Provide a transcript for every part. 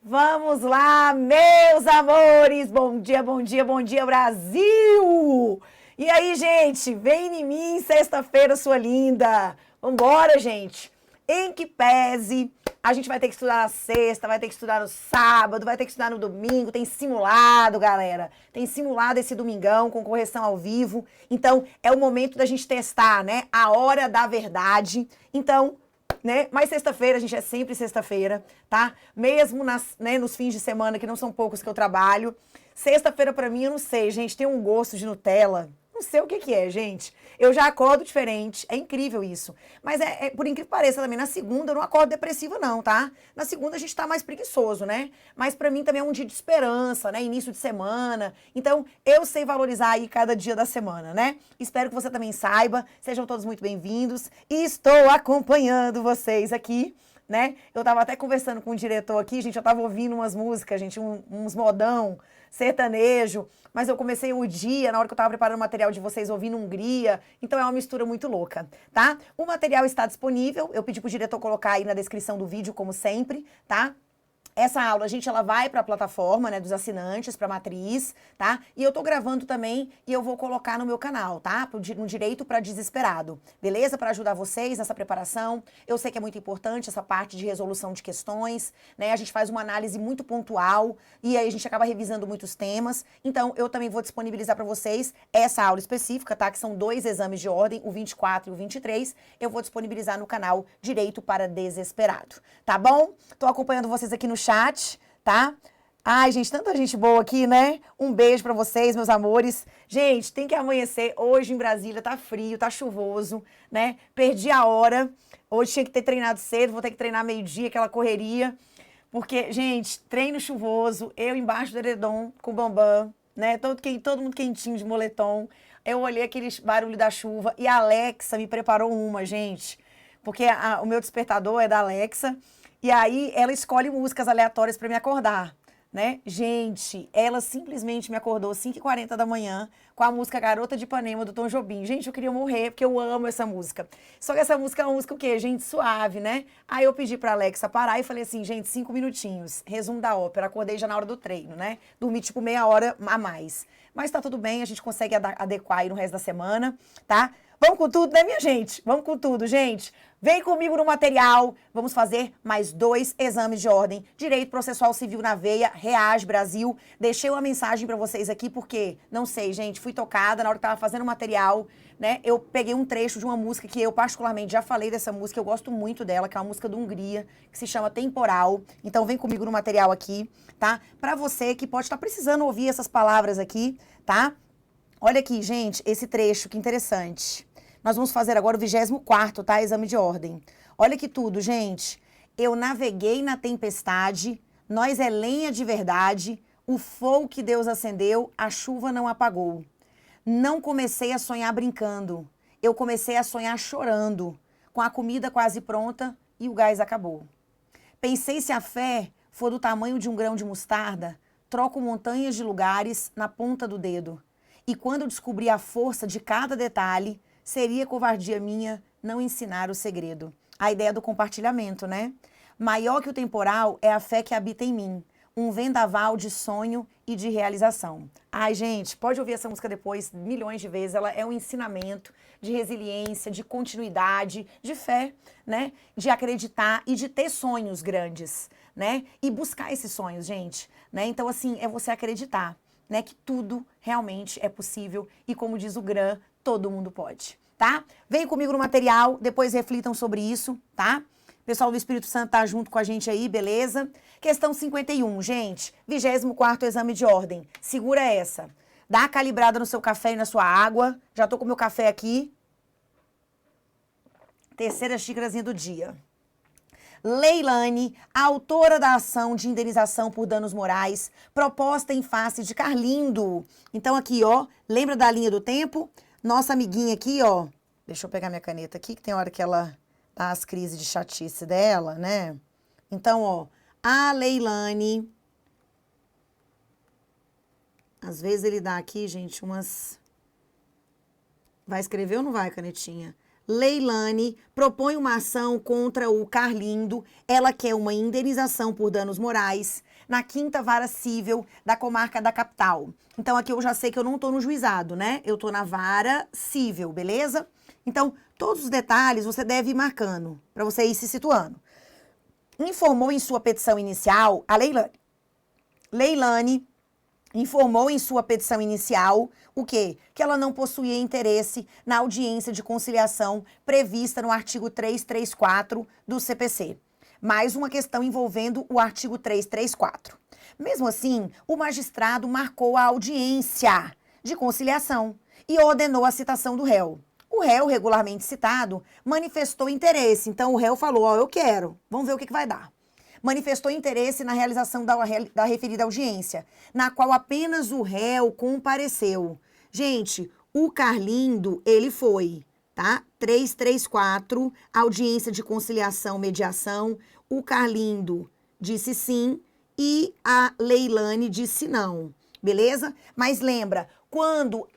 Vamos lá, meus amores! Bom dia, bom dia, bom dia, Brasil! E aí, gente, vem em mim, sexta-feira, sua linda! Vambora, gente! Em que pese, a gente vai ter que estudar na sexta, vai ter que estudar no sábado, vai ter que estudar no domingo, tem simulado, galera. Tem simulado esse domingão com correção ao vivo. Então, é o momento da gente testar, né? A hora da verdade. Então, né? Mas sexta-feira, a gente é sempre sexta-feira, tá? Mesmo nos fins de semana, que não são poucos que eu trabalho. Sexta-feira, pra mim, eu não sei, gente, tem um gosto de Nutella. Não sei o que é, gente. Eu já acordo diferente, é incrível isso. Mas por incrível que pareça também, na segunda eu não acordo depressiva não, tá? Na segunda a gente tá mais preguiçoso, né? Mas pra mim também é um dia de esperança, né? Início de semana. Então, eu sei valorizar aí cada dia da semana, né? Espero que você também saiba. Sejam todos muito bem-vindos. E estou acompanhando vocês aqui, né? Eu tava até conversando com o diretor aqui, gente, eu tava ouvindo umas músicas, gente, uns modão, sertanejo, mas eu comecei o dia, na hora que eu tava preparando o material de vocês, ouvindo Hungria, então é uma mistura muito louca, tá? O material está disponível, eu pedi pro diretor colocar aí na descrição do vídeo, como sempre, tá? Essa aula, gente, ela vai para a plataforma, né, dos assinantes, para a matriz, tá? E eu tô gravando também e eu vou colocar no meu canal, tá? No Direito para Desesperado, beleza? Para ajudar vocês nessa preparação. Eu sei que é muito importante essa parte de resolução de questões, né? A gente faz uma análise muito pontual e aí a gente acaba revisando muitos temas. Então, eu também vou disponibilizar para vocês essa aula específica, tá? Que são 2 exames de ordem, o 24 e o 23. Eu vou disponibilizar no canal Direito para Desesperado, tá bom? Tô acompanhando vocês aqui no chat, tá? Ai, gente, tanta gente boa aqui, né? Um beijo pra vocês, meus amores. Gente, tem que amanhecer. Hoje em Brasília tá frio, tá chuvoso, né? Perdi a hora. Hoje tinha que ter treinado cedo, vou ter que treinar meio-dia, aquela correria. Porque, gente, treino chuvoso, eu embaixo do edredom com o Bambam, né? Todo mundo quentinho de moletom. Eu olhei aquele barulho da chuva e a Alexa me preparou uma, gente. Porque o meu despertador é da Alexa. E aí ela escolhe músicas aleatórias para me acordar, né? Gente, ela simplesmente me acordou 5h40 da manhã com a música Garota de Ipanema do Tom Jobim. Gente, eu queria morrer porque eu amo essa música. Só que essa música é uma música o quê? Gente, suave, né? Aí eu pedi pra Alexa parar e falei assim, gente, 5 minutinhos. Resumo da ópera. Acordei já na hora do treino, né? Dormi tipo meia hora a mais. Mas tá tudo bem, a gente consegue adequar aí no resto da semana, tá? Vamos com tudo, né, minha gente? Vamos com tudo, gente. Vem comigo no material. Vamos fazer mais 2 exames de ordem. Direito Processual Civil na veia, Reage Brasil. Deixei uma mensagem pra vocês aqui porque, não sei, gente, fui tocada na hora que tava fazendo o material, né? Eu peguei um trecho de uma música que eu particularmente já falei dessa música, eu gosto muito dela, que é uma música do Hungria, que se chama Temporal. Então vem comigo no material aqui, tá? Pra você que pode estar precisando ouvir essas palavras aqui, tá? Olha aqui, gente, esse trecho, que interessante. Nós vamos fazer agora o 24º, tá? Exame de ordem. Olha que tudo, gente. Eu naveguei na tempestade, nós é lenha de verdade, o fogo que Deus acendeu, a chuva não apagou. Não comecei a sonhar brincando, eu comecei a sonhar chorando, com a comida quase pronta e o gás acabou. Pensei se a fé for do tamanho de um grão de mostarda, troco montanhas de lugares na ponta do dedo. E quando descobri a força de cada detalhe, seria covardia minha não ensinar o segredo. A ideia do compartilhamento, né? Maior que o temporal é a fé que habita em mim. Um vendaval de sonho e de realização. Ai, gente, pode ouvir essa música depois milhões de vezes. Ela é um ensinamento de resiliência, de continuidade, de fé, né? De acreditar e de ter sonhos grandes, né? E buscar esses sonhos, gente, né? Então, assim, é você acreditar, né? Que tudo realmente é possível e, como diz o Gran, todo mundo pode, tá? Vem comigo no material, depois reflitam sobre isso, tá? O pessoal do Espírito Santo tá junto com a gente aí, beleza? Questão 51, gente. 24º exame de ordem. Segura essa. Dá a calibrada no seu café e na sua água. Já tô com o meu café aqui. 3ª xícarazinha do dia. Leilane, autora da ação de indenização por danos morais, proposta em face de Carlindo. Então aqui, ó, lembra da linha do tempo? Nossa amiguinha aqui, ó, deixa eu pegar minha caneta aqui, que tem hora que ela dá as crises de chatice dela, né? Então, ó, a Leilane, às vezes ele dá aqui, gente, umas... Vai escrever ou não vai, canetinha? Leilane propõe uma ação contra o Carlindo. Ela quer uma indenização por danos morais. na 5ª Vara Cível da Comarca da Capital. Então, aqui eu já sei que eu não tô no juizado, né? Eu tô na Vara Cível, beleza? Então, todos os detalhes você deve ir marcando, para você ir se situando. Informou em sua petição inicial, a Leilane informou em sua petição inicial o quê? Que ela não possuía interesse na audiência de conciliação prevista no artigo 334 do CPC. Mais uma questão envolvendo o artigo 334. Mesmo assim, o magistrado marcou a audiência de conciliação e ordenou a citação do réu. O réu, regularmente citado, manifestou interesse. Então, o réu falou, ó, eu quero, vamos ver o que vai dar. Manifestou interesse na realização da referida audiência, na qual apenas o réu compareceu. Gente, o Carlindo, ele foi, tá? 334, audiência de conciliação, mediação. O Carlindo disse sim e a Leilane disse não, beleza? Mas lembra, quando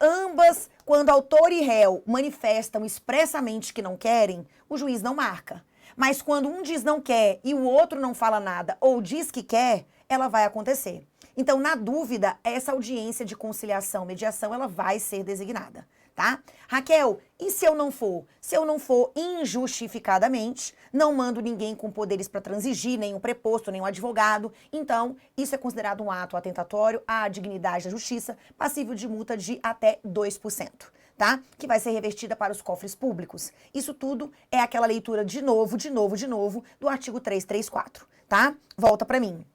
autor e réu manifestam expressamente que não querem, o juiz não marca. Mas quando um diz não quer e o outro não fala nada ou diz que quer, ela vai acontecer. Então, na dúvida, essa audiência de conciliação, mediação, ela vai ser designada, tá? Raquel, e se eu não for? Se eu não for injustificadamente, não mando ninguém com poderes para transigir, nem um preposto, nem um advogado, então isso é considerado um ato atentatório à dignidade da justiça, passível de multa de até 2%. Tá? Que vai ser revertida para os cofres públicos. Isso tudo é aquela leitura de novo, do artigo 334, tá? Volta para mim.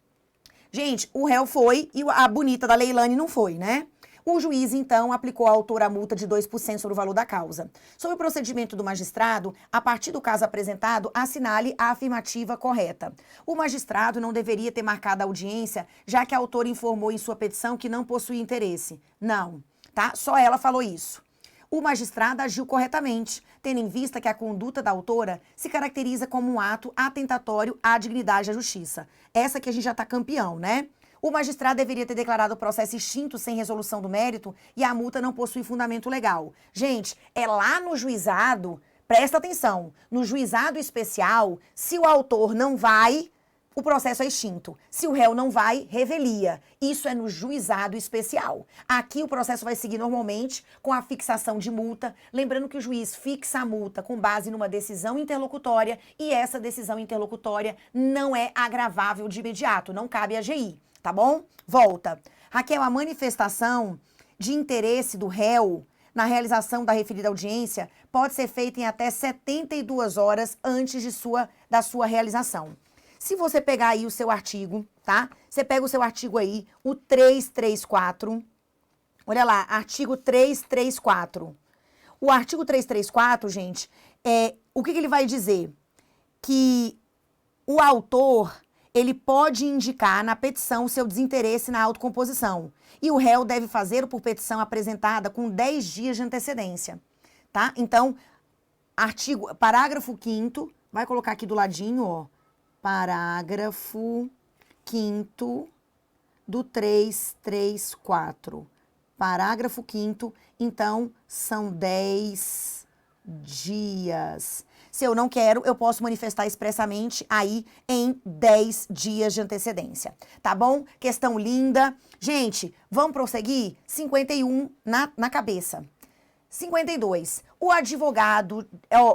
Gente, o réu foi e a bonita da Leilane não foi, né? O juiz, então, aplicou à autora a multa de 2% sobre o valor da causa. Sobre o procedimento do magistrado, a partir do caso apresentado, assinale a afirmativa correta. O magistrado não deveria ter marcado a audiência, já que a autora informou em sua petição que não possui interesse. Não, tá? Só ela falou isso. O magistrado agiu corretamente, tendo em vista que a conduta da autora se caracteriza como um ato atentatório à dignidade da justiça. Essa que a gente já está campeão, né? O magistrado deveria ter declarado o processo extinto sem resolução do mérito e a multa não possui fundamento legal. Gente, é lá no juizado, presta atenção, no juizado especial, se o autor não vai, o processo é extinto. Se o réu não vai, revelia. Isso é no juizado especial. Aqui o processo vai seguir normalmente com a fixação de multa. Lembrando que o juiz fixa a multa com base numa decisão interlocutória e essa decisão interlocutória não é agravável de imediato, não cabe a AGI, tá bom? Volta. Raquel, a manifestação de interesse do réu na realização da referida audiência pode ser feita em até 72 horas antes da sua realização. Se você pegar aí o seu artigo, tá? Você pega o seu artigo aí, o 334. Olha lá, artigo 334. O artigo 334, gente, o que ele vai dizer? Que o autor, ele pode indicar na petição seu desinteresse na autocomposição. E o réu deve fazê-lo por petição apresentada com 10 dias de antecedência, tá? Então, parágrafo 5º, vai colocar aqui do ladinho, ó. Parágrafo 5º do 334. Parágrafo 5º, então, são 10 dias. Se eu não quero, eu posso manifestar expressamente aí em 10 dias de antecedência. Tá bom? Questão linda. Gente, vamos prosseguir? 51 na cabeça. 52. O advogado,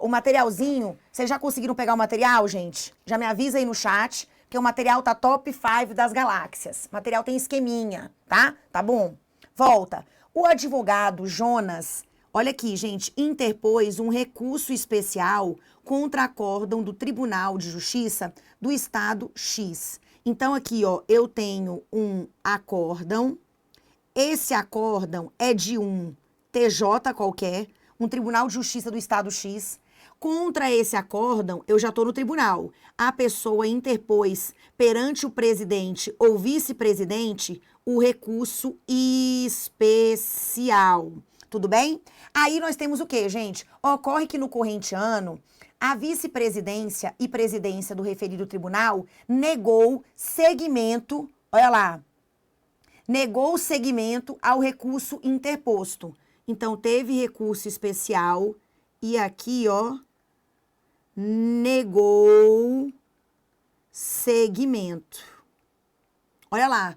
o materialzinho, vocês já conseguiram pegar o material, gente? Já me avisa aí no chat, que o material tá top 5 das galáxias. O material tem esqueminha, tá? Tá bom? Volta. O advogado Jonas, olha aqui, gente, interpôs um recurso especial contra acórdão do Tribunal de Justiça do Estado X. Então, aqui, ó, eu tenho um acórdão. Esse acórdão é de um TJ qualquer, um Tribunal de Justiça do Estado X. Contra esse acórdão, eu já estou no tribunal. A pessoa interpôs perante o presidente ou vice-presidente o recurso especial. Tudo bem? Aí nós temos o quê, gente? Ocorre que no corrente ano, a vice-presidência e presidência do referido tribunal negou seguimento, olha lá, negou seguimento ao recurso interposto. Então, teve recurso especial e aqui, ó, negou seguimento. Olha lá.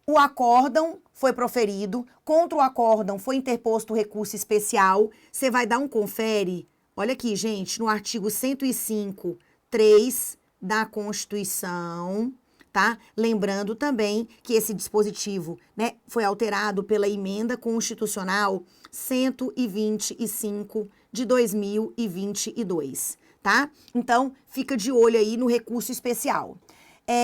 O acórdão foi proferido, contra o acórdão foi interposto recurso especial. Você vai dar um confere. Olha aqui, gente, no artigo 105, 3 da Constituição, tá? Lembrando também que esse dispositivo, né, foi alterado pela emenda constitucional 125 de 2022, tá? Então, fica de olho aí no recurso especial.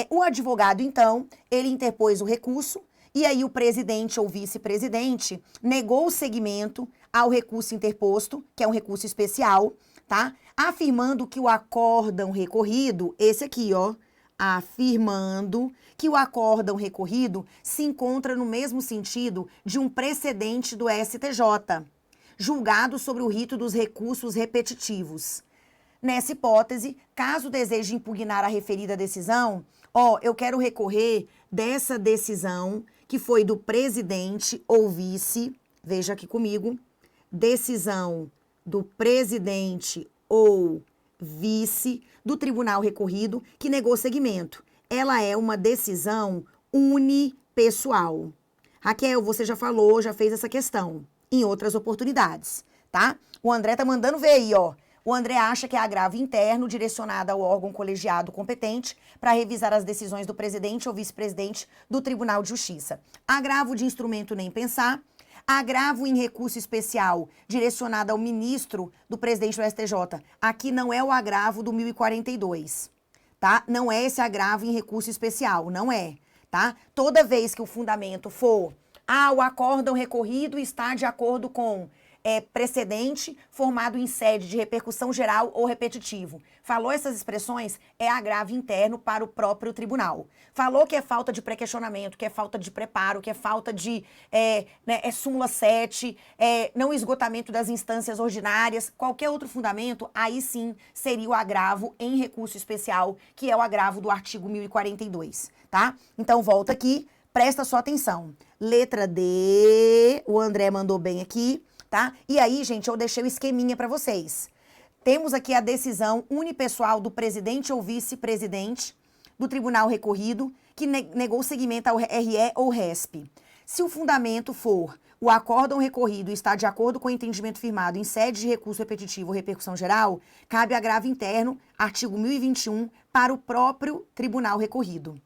O advogado, então, ele interpôs o recurso e aí o presidente ou vice-presidente negou o seguimento ao recurso interposto, que é um recurso especial, tá? Afirmando que o acórdão recorrido, esse aqui, ó, afirmando que o acórdão recorrido se encontra no mesmo sentido de um precedente do STJ, julgado sobre o rito dos recursos repetitivos. Nessa hipótese, caso deseje impugnar a referida decisão, eu quero recorrer dessa decisão que foi do presidente ou vice, veja aqui comigo, decisão do presidente ou vice do tribunal recorrido que negou seguimento. Ela é uma decisão unipessoal. Raquel, você já falou, já fez essa questão em outras oportunidades, tá? O André tá mandando ver aí, ó. O André acha que é agravo interno direcionado ao órgão colegiado competente para revisar as decisões do presidente ou vice-presidente do Tribunal de Justiça. Agravo de instrumento nem pensar. Agravo em recurso especial direcionado ao ministro do presidente do STJ. Aqui não é o agravo do 1042, tá? Não é esse agravo em recurso especial, não é, tá? Toda vez que o fundamento for, o acórdão recorrido está de acordo com precedente formado em sede de repercussão geral ou repetitivo. Falou essas expressões, é agravo interno para o próprio tribunal. Falou que é falta de pré-questionamento, que é falta de preparo, que é falta de súmula 7, não esgotamento das instâncias ordinárias, qualquer outro fundamento, aí sim seria o agravo em recurso especial, que é o agravo do artigo 1042, tá? Então volta aqui, presta sua atenção. Letra D, o André mandou bem aqui. Tá? E aí, gente, eu deixei o esqueminha para vocês. Temos aqui a decisão unipessoal do presidente ou vice-presidente do tribunal recorrido que negou seguimento ao RE ou RESP. Se o fundamento for o acórdão recorrido está de acordo com o entendimento firmado em sede de recurso repetitivo ou repercussão geral, cabe agravo interno, artigo 1021, para o próprio tribunal recorrido.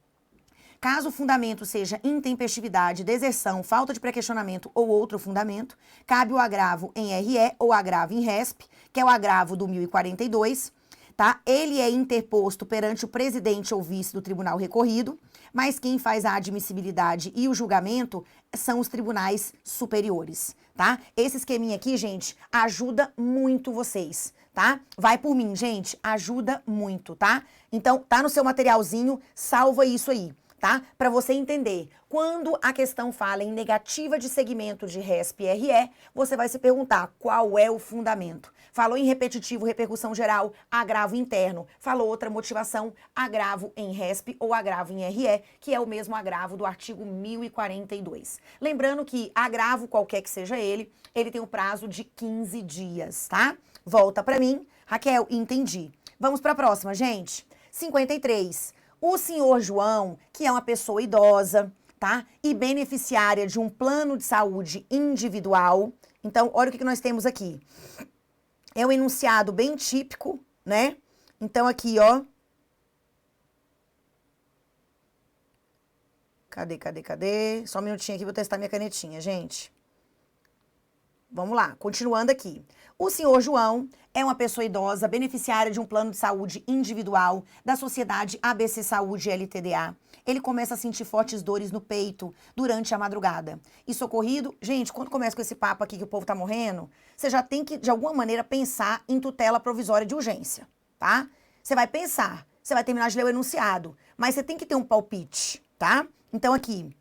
Caso o fundamento seja intempestividade, deserção, falta de pré-questionamento ou outro fundamento, cabe o agravo em RE ou agravo em RESP, que é o agravo do 1042, tá? Ele é interposto perante o presidente ou vice do tribunal recorrido, mas quem faz a admissibilidade e o julgamento são os tribunais superiores, tá? Esse esqueminha aqui, gente, ajuda muito vocês, tá? Vai por mim, gente, ajuda muito, tá? Então, tá no seu materialzinho, salva isso aí. Tá? Para você entender, quando a questão fala em negativa de segmento de RESP e RE, você vai se perguntar qual é o fundamento. Falou em repetitivo, repercussão geral, agravo interno. Falou outra motivação, agravo em RESP ou agravo em RE, que é o mesmo agravo do artigo 1042. Lembrando que agravo, qualquer que seja ele tem um prazo de 15 dias, tá? Volta para mim. Raquel, entendi. Vamos para a próxima, gente. 53. O senhor João, que é uma pessoa idosa, tá? E beneficiária de um plano de saúde individual. Então, olha o que nós temos aqui. É um enunciado bem típico, né? Então, aqui, ó. Cadê? Só um minutinho aqui, vou testar minha canetinha, gente. Vamos lá, continuando aqui. O senhor João é uma pessoa idosa, beneficiária de um plano de saúde individual da Sociedade ABC Saúde LTDA. Ele começa a sentir fortes dores no peito durante a madrugada. E socorrido, gente, quando começa com esse papo aqui que o povo tá morrendo, você já tem que, de alguma maneira, pensar em tutela provisória de urgência, tá? Você vai pensar, você vai terminar de ler o enunciado, mas você tem que ter um palpite, tá? Então aqui,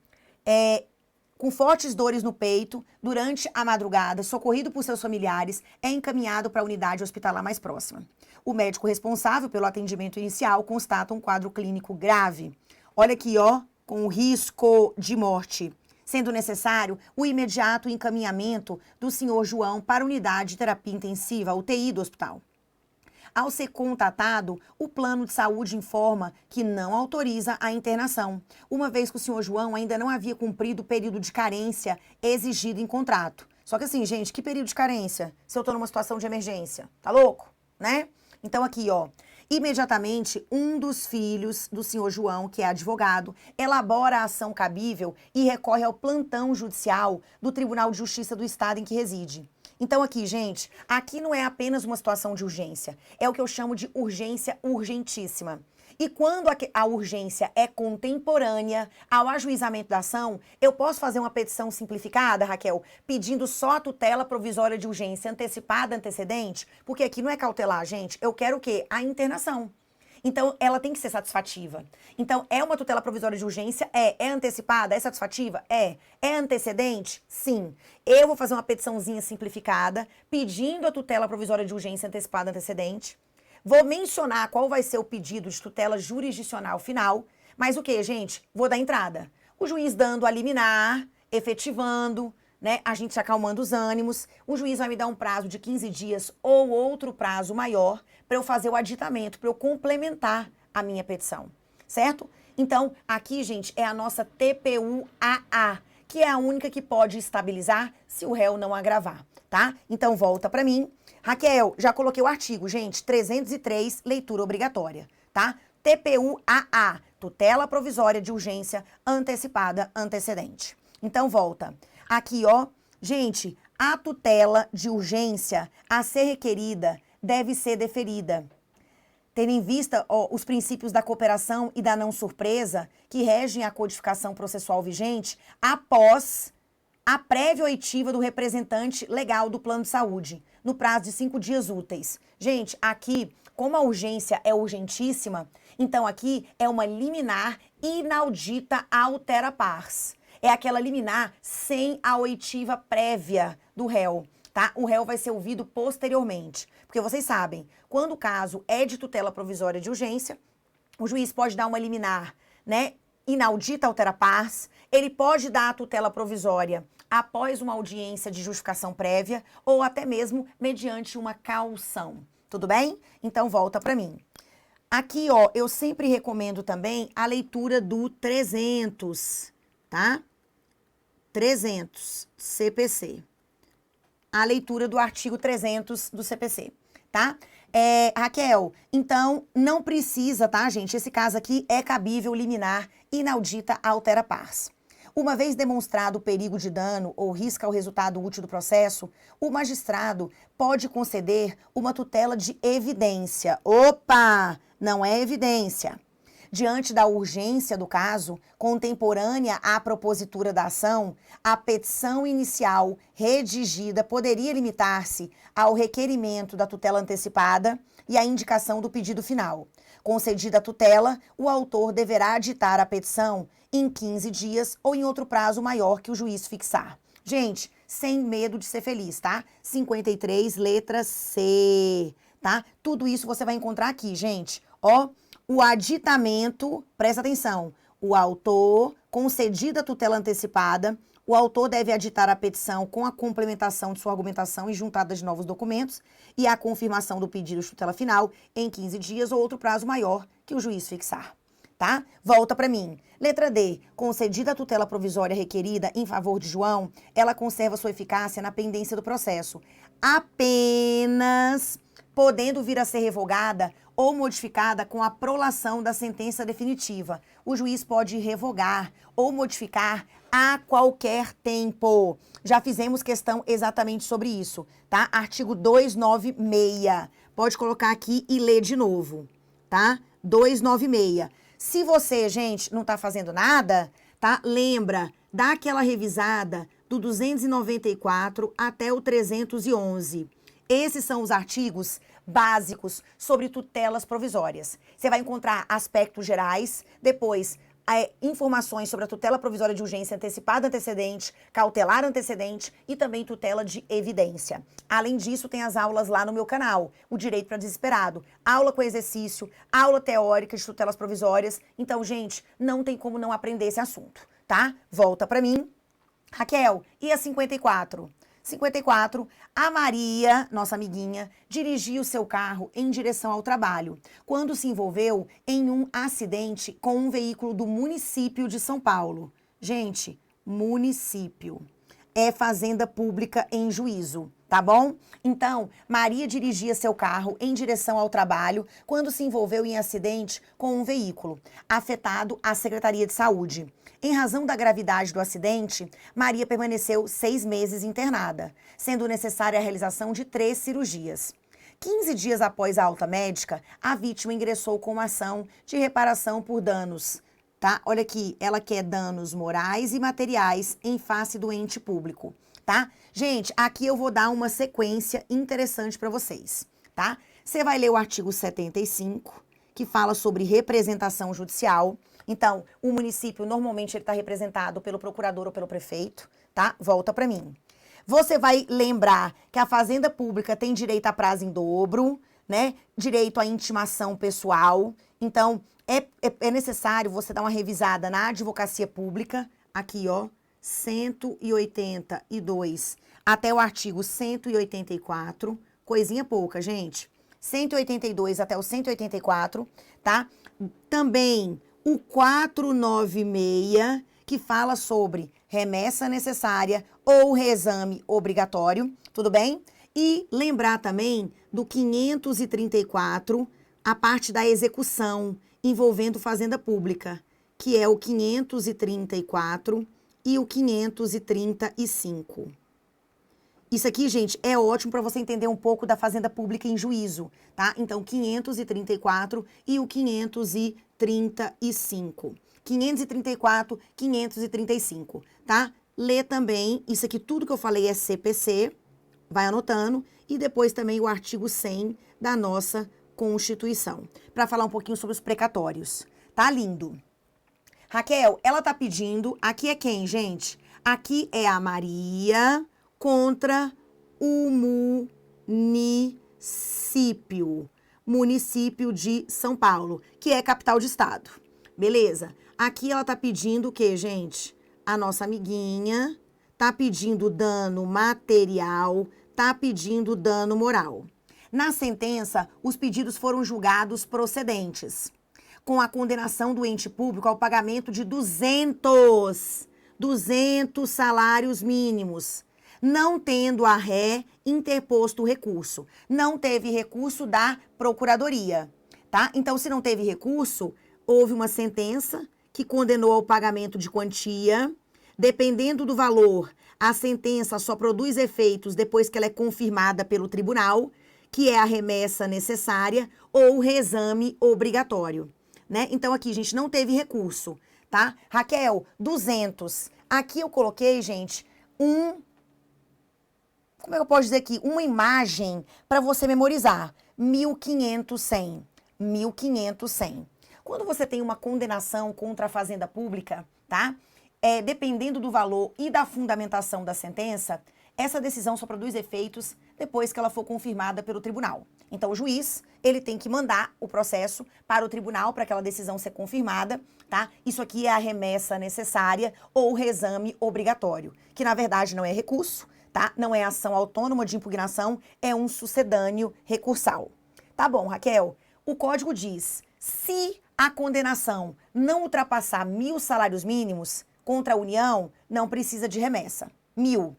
com fortes dores no peito, durante a madrugada, socorrido por seus familiares, é encaminhado para a unidade hospitalar mais próxima. O médico responsável pelo atendimento inicial constata um quadro clínico grave. Olha aqui, ó, com risco de morte. Sendo necessário o imediato encaminhamento do senhor João para a unidade de terapia intensiva, UTI do hospital. Ao ser contatado, o plano de saúde informa que não autoriza a internação, uma vez que o senhor João ainda não havia cumprido o período de carência exigido em contrato. Só que assim, gente, que período de carência? Se eu tô numa situação de emergência, tá louco? Né? Então aqui, ó, imediatamente um dos filhos do senhor João, que é advogado, elabora a ação cabível e recorre ao plantão judicial do Tribunal de Justiça do Estado em que reside. Então aqui, gente, aqui não é apenas uma situação de urgência, é o que eu chamo de urgência urgentíssima. E quando a urgência é contemporânea ao ajuizamento da ação, eu posso fazer uma petição simplificada, Raquel, pedindo só a tutela provisória de urgência antecipada, antecedente? Porque aqui não é cautelar, gente, eu quero o quê? A internação. Então, ela tem que ser satisfativa. Então, é uma tutela provisória de urgência? É antecipada? É satisfativa? É antecedente? Sim. Eu vou fazer uma petiçãozinha simplificada, pedindo a tutela provisória de urgência antecipada, antecedente. Vou mencionar qual vai ser o pedido de tutela jurisdicional final. Mas o que, gente? Vou dar entrada. O juiz dando a liminar, efetivando, né? A gente acalmando os ânimos. O juiz vai me dar um prazo de 15 dias ou outro prazo maior para eu fazer o aditamento, para eu complementar a minha petição, certo? Então, aqui, gente, é a nossa TPU-AA, que é a única que pode estabilizar se o réu não agravar, tá? Então, volta para mim. Raquel, já coloquei o artigo, gente, 303, leitura obrigatória, tá? TPU-AA, tutela provisória de urgência antecipada, antecedente. Então, volta. Aqui, ó, gente, a tutela de urgência a ser requerida deve ser deferida, tendo em vista os princípios da cooperação e da não surpresa que regem a codificação processual vigente após a prévia oitiva do representante legal do plano de saúde, no prazo de 5 dias úteis. Gente, aqui, como a urgência é urgentíssima, então aqui é uma liminar inaudita altera pars. É aquela liminar sem a oitiva prévia do réu, tá? O réu vai ser ouvido posteriormente. Porque vocês sabem, quando o caso é de tutela provisória de urgência, o juiz pode dar uma liminar, né, inaudita altera pars, ele pode dar a tutela provisória após uma audiência de justificação prévia ou até mesmo mediante uma caução. Tudo bem? Então volta para mim. Aqui, ó, eu sempre recomendo também a leitura do 300, tá? 300 CPC. A leitura do artigo 300 do CPC, tá? Raquel, então não precisa, tá, gente? Esse caso aqui é cabível liminar inaudita altera pars. Uma vez demonstrado o perigo de dano ou risco ao resultado útil do processo, o magistrado pode conceder uma tutela de evidência. Opa! Não é evidência. Diante da urgência do caso, contemporânea à propositura da ação, a petição inicial redigida poderia limitar-se ao requerimento da tutela antecipada e à indicação do pedido final. Concedida a tutela, o autor deverá aditar a petição em 15 dias ou em outro prazo maior que o juiz fixar. Gente, sem medo de ser feliz, tá? 53, letra C, tá? Tudo isso você vai encontrar aqui, gente. Ó, o aditamento, presta atenção, o autor, concedida a tutela antecipada, o autor deve aditar a petição com a complementação de sua argumentação e juntada de novos documentos e a confirmação do pedido de tutela final em 15 dias ou outro prazo maior que o juiz fixar, tá? Volta para mim. Letra D. Concedida a tutela provisória requerida em favor de João, ela conserva sua eficácia na pendência do processo, apenas podendo vir a ser revogada ou modificada com a prolação da sentença definitiva. O juiz pode revogar ou modificar a qualquer tempo. Já fizemos questão exatamente sobre isso, tá? Artigo 296. Pode colocar aqui e ler de novo, tá? 296. Se você, gente, não tá fazendo nada, tá? Lembra, dá aquela revisada do 294 até o 311. Esses são os artigos básicos sobre tutelas provisórias. Você vai encontrar aspectos gerais, depois informações sobre a tutela provisória de urgência antecipada antecedente, cautelar antecedente e também tutela de evidência. Além disso, tem as aulas lá no meu canal, o Direito para Desesperado, aula com exercício, aula teórica de tutelas provisórias. Então, gente, não tem como não aprender esse assunto, tá? Volta para mim. Raquel, e a 54? 54, a Maria, nossa amiguinha, dirigia o seu carro em direção ao trabalho, quando se envolveu em um acidente com um veículo do município de São Paulo. Gente, município é fazenda pública em juízo, tá bom? Então, Maria dirigia seu carro em direção ao trabalho quando se envolveu em acidente com um veículo, afetado a Secretaria de Saúde. Em razão da gravidade do acidente, Maria permaneceu 6 meses internada, sendo necessária a realização de 3 cirurgias. 15 dias após a alta médica, a vítima ingressou com uma ação de reparação por danos. Tá? Olha aqui, ela quer danos morais e materiais em face do ente público, tá? Gente, aqui eu vou dar uma sequência interessante para vocês, tá? Você vai ler o artigo 75, que fala sobre representação judicial. Então, o município normalmente ele está representado pelo procurador ou pelo prefeito, tá? Volta para mim. Você vai lembrar que a fazenda pública tem direito a prazo em dobro, né? Direito à intimação pessoal. Então, é necessário você dar uma revisada na advocacia pública, aqui ó, 182 até o artigo 184, coisinha pouca, gente. 182 até o 184, tá? Também o 496, que fala sobre remessa necessária ou reexame obrigatório, tudo bem? E lembrar também do 534, a parte da execução envolvendo fazenda pública, que é o 534 e o 535. Isso aqui, gente, é ótimo para você entender um pouco da fazenda pública em juízo, tá? Então, 534 e o 535. 534, 535, tá? Lê também, isso aqui tudo que eu falei é CPC, vai anotando, e depois também o artigo 100 da nossa Constituição, para falar um pouquinho sobre os precatórios. Tá lindo. Raquel, ela tá pedindo, aqui é quem, gente? Aqui é a Maria contra o município de São Paulo, que é capital de estado. Beleza? Aqui ela tá pedindo o quê, gente? A nossa amiguinha tá pedindo dano material, tá pedindo dano moral. Na sentença, os pedidos foram julgados procedentes, com a condenação do ente público ao pagamento de 200 salários mínimos, não tendo a ré interposto o recurso. Não teve recurso da Procuradoria, tá? Então, se não teve recurso, houve uma sentença que condenou ao pagamento de quantia. Dependendo do valor, a sentença só produz efeitos depois que ela é confirmada pelo tribunal, que é a remessa necessária ou o reexame obrigatório, né? Então, aqui, gente, não teve recurso, tá? Raquel, 200. Aqui eu coloquei, gente, como é que eu posso dizer aqui? Uma imagem para você memorizar. 1.500, 1.500. Quando você tem uma condenação contra a fazenda pública, tá? Dependendo do valor e da fundamentação da sentença, essa decisão só produz efeitos depois que ela for confirmada pelo tribunal. Então, o juiz, ele tem que mandar o processo para o tribunal para aquela decisão ser confirmada, tá? Isso aqui é a remessa necessária ou reexame obrigatório, que na verdade não é recurso, tá? Não é ação autônoma de impugnação, é um sucedâneo recursal. Tá bom, Raquel? O código diz, se a condenação não ultrapassar 1.000 salários mínimos contra a União, não precisa de remessa. 1.000.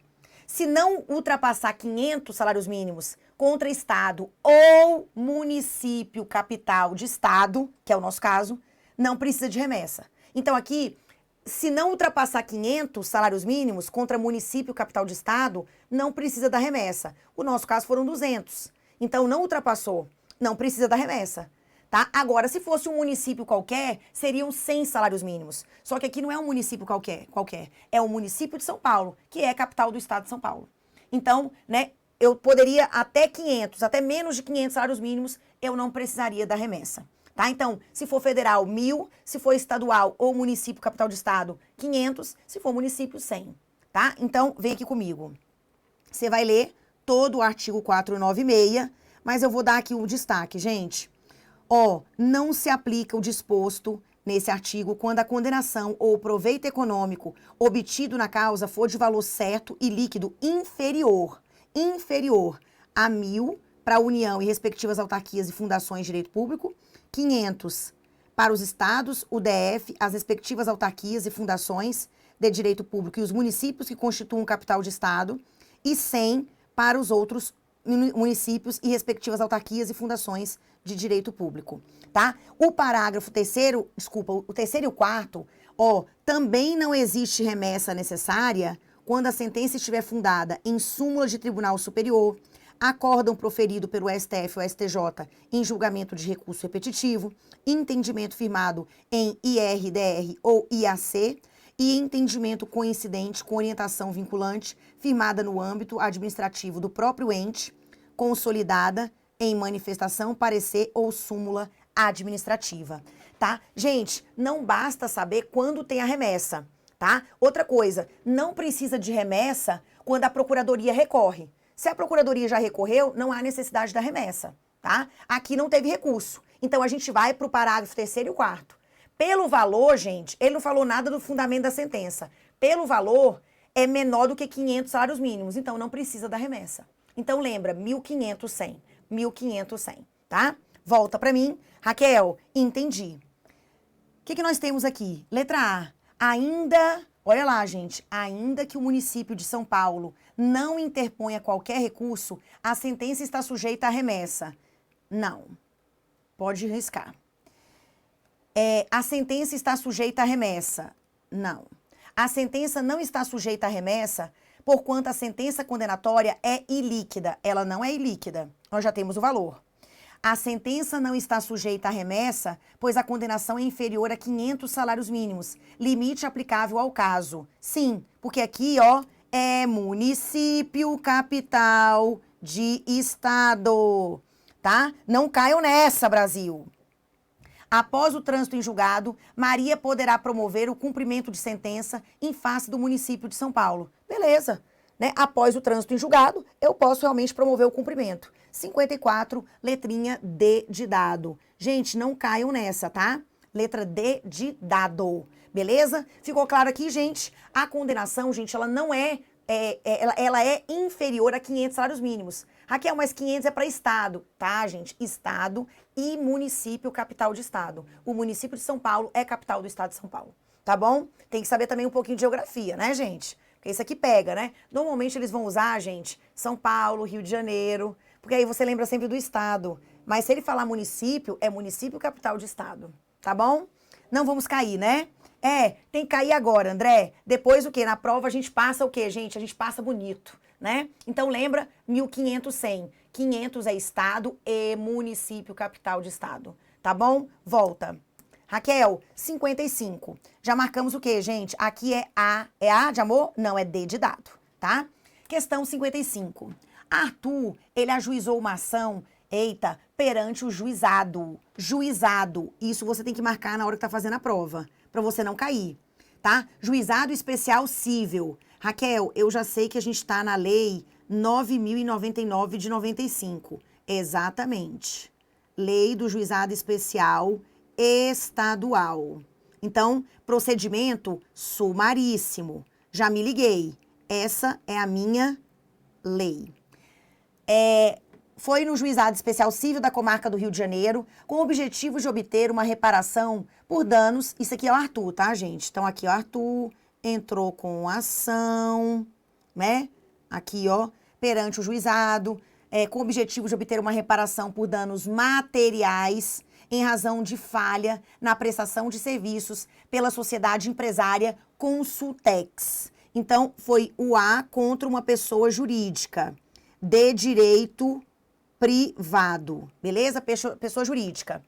Se não ultrapassar 500 salários mínimos contra estado ou município capital de estado, que é o nosso caso, não precisa de remessa. Então aqui, se não ultrapassar 500 salários mínimos contra município capital de estado, não precisa da remessa. O nosso caso foram 200. Então não ultrapassou, não precisa da remessa. Tá? Agora, se fosse um município qualquer, seriam 100 salários mínimos. Só que aqui não é um município qualquer. É o município de São Paulo, que é a capital do estado de São Paulo. Então, né, eu poderia até 500, até menos de 500 salários mínimos, eu não precisaria da remessa. Tá? Então, se for federal, 1.000, se for estadual ou município capital de estado, 500, se for município, 100. Tá? Então, vem aqui comigo. Você vai ler todo o artigo 496, mas eu vou dar aqui um destaque, gente. Não se aplica o disposto nesse artigo, quando a condenação ou proveito econômico obtido na causa for de valor certo e líquido inferior a 1.000 para a União e respectivas autarquias e fundações de direito público, 500 para os estados, o DF, as respectivas autarquias e fundações de direito público e os municípios que constituam capital de estado, e 100 para os outros municípios e respectivas autarquias e fundações de direito público, tá? O parágrafo terceiro, o terceiro e o quarto, também não existe remessa necessária quando a sentença estiver fundada em súmula de tribunal superior, acórdão proferido pelo STF ou STJ em julgamento de recurso repetitivo, entendimento firmado em IRDR ou IAC e entendimento coincidente com orientação vinculante firmada no âmbito administrativo do próprio ente, consolidada em manifestação, parecer ou súmula administrativa, tá? Gente, não basta saber quando tem a remessa, tá? Outra coisa, não precisa de remessa quando a procuradoria recorre. Se a procuradoria já recorreu, não há necessidade da remessa, tá? Aqui não teve recurso. Então, a gente vai para o parágrafo terceiro e o quarto. Pelo valor, gente, ele não falou nada do fundamento da sentença. Pelo valor, é menor do que 500 salários mínimos. Então, não precisa da remessa. Então, lembra, 1.500, 1.500, tá? Volta para mim. Raquel, entendi. O que nós temos aqui? Letra A. Ainda, olha lá, gente, ainda que o município de São Paulo não interponha qualquer recurso, a sentença está sujeita à remessa. Não. Pode riscar. A sentença está sujeita à remessa. Não. A sentença não está sujeita à remessa porquanto a sentença condenatória é ilíquida. Ela não é ilíquida. Nós já temos o valor. A sentença não está sujeita à remessa, pois a condenação é inferior a 500 salários mínimos, limite aplicável ao caso. Sim, porque aqui, é município capital de estado, tá? Não caiam nessa, Brasil. Após o trânsito em julgado, Maria poderá promover o cumprimento de sentença em face do município de São Paulo. Beleza, né? Após o trânsito em julgado, eu posso realmente promover o cumprimento. 54, letrinha D de dado. Gente, não caiam nessa, tá? Letra D de dado. Beleza? Ficou claro aqui, gente? A condenação, gente, ela não ela é inferior a 500 salários mínimos. Raquel, mas 500 é para estado, tá, gente? Estado e município capital de estado. O município de São Paulo é capital do estado de São Paulo, tá bom? Tem que saber também um pouquinho de geografia, né, gente? Porque isso aqui pega, né? Normalmente eles vão usar, gente, São Paulo, Rio de Janeiro, porque aí você lembra sempre do estado. Mas se ele falar município, é município capital de estado, tá bom? Não vamos cair, né? Tem que cair agora, André. Depois o quê? Na prova a gente passa o quê, gente? A gente passa bonito, né? Então lembra, 1.500. 500 é estado e município capital de estado, tá bom? Volta. Raquel, 55. Já marcamos o quê, gente? Aqui é A. É A de amor? Não, é D de dado, tá? Questão 55. Arthur, ele ajuizou uma ação, perante o juizado. Juizado. Isso você tem que marcar na hora que tá fazendo a prova, para você não cair, tá? Juizado especial cível. Raquel, eu já sei que a gente tá na lei 9.099 de 95. Exatamente. Lei do juizado especial estadual. Então, procedimento sumaríssimo. Já me liguei. Essa é a minha lei. Foi no Juizado Especial Cível da Comarca do Rio de Janeiro, com o objetivo de obter uma reparação por danos. Isso aqui é o Arthur, tá, gente? Então, aqui, ó, Arthur entrou com ação, né? Aqui, perante o juizado, com o objetivo de obter uma reparação por danos materiais em razão de falha na prestação de serviços pela sociedade empresária Consultex. Então, foi o A contra uma pessoa jurídica de direito privado, beleza? Pessoa jurídica.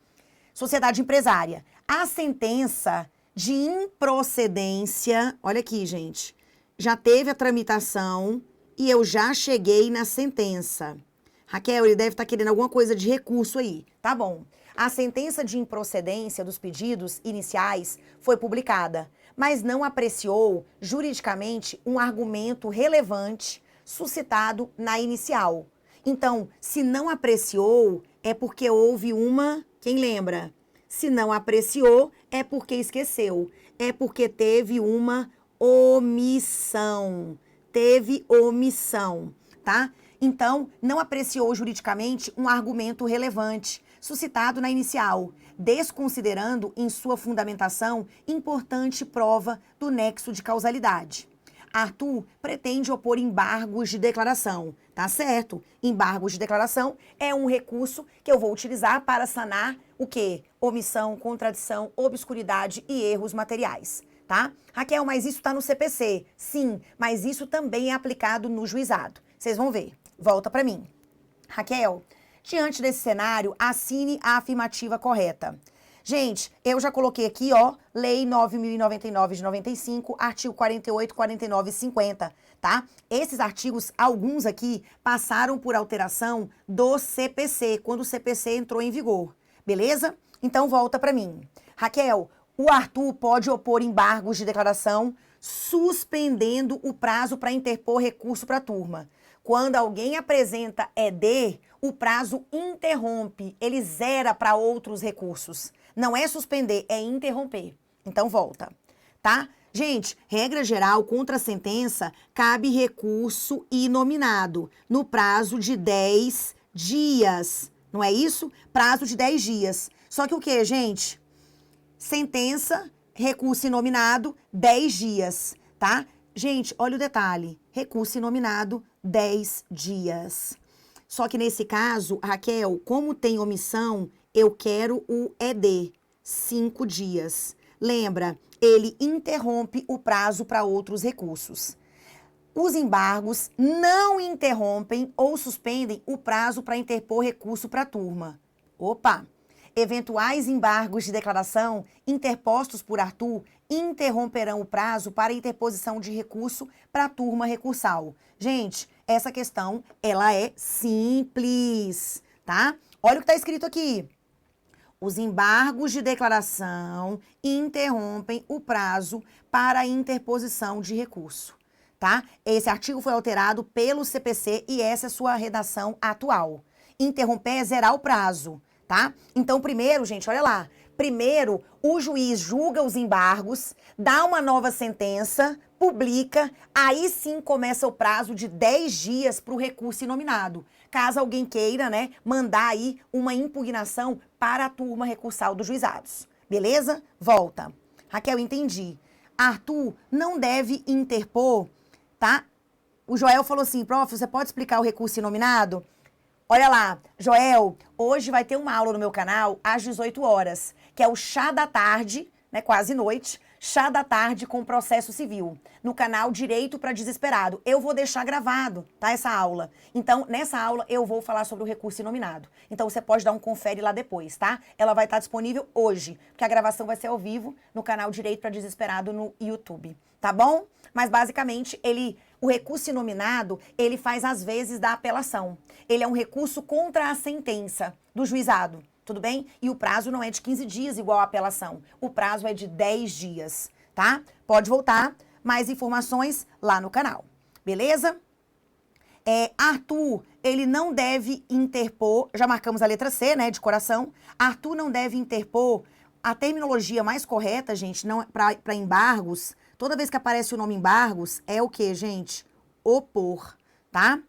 Sociedade empresária. A sentença de improcedência, olha aqui, gente, já teve a tramitação e eu já cheguei na sentença. Raquel, ele deve estar querendo alguma coisa de recurso aí. Tá bom. A sentença de improcedência dos pedidos iniciais foi publicada, mas não apreciou juridicamente um argumento relevante suscitado na inicial. Então, se não apreciou, é porque houve uma... Quem lembra? Se não apreciou, É porque esqueceu. É porque teve uma omissão. Teve omissão, tá? Então, não apreciou juridicamente um argumento relevante, suscitado na inicial, desconsiderando em sua fundamentação importante prova do nexo de causalidade. Arthur pretende opor embargos de declaração, tá certo? Embargos de declaração é um recurso que eu vou utilizar para sanar o quê? Omissão, contradição, obscuridade e erros materiais, tá? Raquel, mas isso está no CPC. Sim, mas isso também é aplicado no juizado. Vocês vão ver. Volta para mim. Raquel, diante desse cenário, assine a afirmativa correta. Gente, eu já coloquei aqui, ó, Lei 9.099 de 95, artigo 48, 49 e 50, tá? Esses artigos, alguns aqui, passaram por alteração do CPC, quando o CPC entrou em vigor, beleza? Então, volta para mim. Raquel, o Arthur pode opor embargos de declaração suspendendo o prazo para interpor recurso para a turma. Quando alguém apresenta ED, o prazo interrompe, ele zera para outros recursos. Não é suspender, é interromper. Então, volta, tá? Gente, regra geral, contra a sentença, cabe recurso inominado no prazo de 10 dias. Não é isso? Prazo de 10 dias. Só que o quê, gente? Sentença, recurso inominado, 10 dias, tá? Gente, olha o detalhe. Recurso inominado, 10 dias. Só que nesse caso, Raquel, como tem omissão, eu quero o ED, 5 dias. Lembra, ele interrompe o prazo para outros recursos. Os embargos não interrompem ou suspendem o prazo para interpor recurso para a turma. Opa! Eventuais embargos de declaração interpostos por Arthur interromperão o prazo para interposição de recurso para a turma recursal. Gente, essa questão, ela é simples, tá? Olha o que está escrito aqui. Os embargos de declaração interrompem o prazo para a interposição de recurso, tá? Esse artigo foi alterado pelo CPC e essa é a sua redação atual. Interromper é zerar o prazo, tá? Então, primeiro, gente, olha lá. Primeiro, o juiz julga os embargos, dá uma nova sentença, publica, aí sim começa o prazo de 10 dias para o recurso inominado. Caso alguém queira, né, mandar aí uma impugnação para a turma recursal dos juizados. Beleza? Volta. Raquel, entendi. Arthur não deve interpor, tá? O Joel falou assim, prof, você pode explicar o recurso inominado? Olha lá, Joel, hoje vai ter uma aula no meu canal às 18 horas, que é o chá da tarde, né, quase noite, chá da tarde com processo civil, no canal Direito para Desesperado. Eu vou deixar gravado, tá, essa aula. Então, nessa aula, eu vou falar sobre o recurso inominado. Então, você pode dar um confere lá depois, tá? Ela vai estar disponível hoje, porque a gravação vai ser ao vivo no canal Direito para Desesperado no YouTube, tá bom? Mas, basicamente, o recurso inominado, ele faz às vezes da apelação. Ele é um recurso contra a sentença do juizado, tudo bem? E o prazo não é de 15 dias igual a apelação. O prazo é de 10 dias, tá? Pode voltar, mais informações lá no canal, beleza? Arthur, ele não deve interpor, já marcamos a letra C, né, de coração. Arthur não deve interpor, a terminologia mais correta, gente, não para embargos, toda vez que aparece o nome embargos, é o quê, gente? Opor, tá?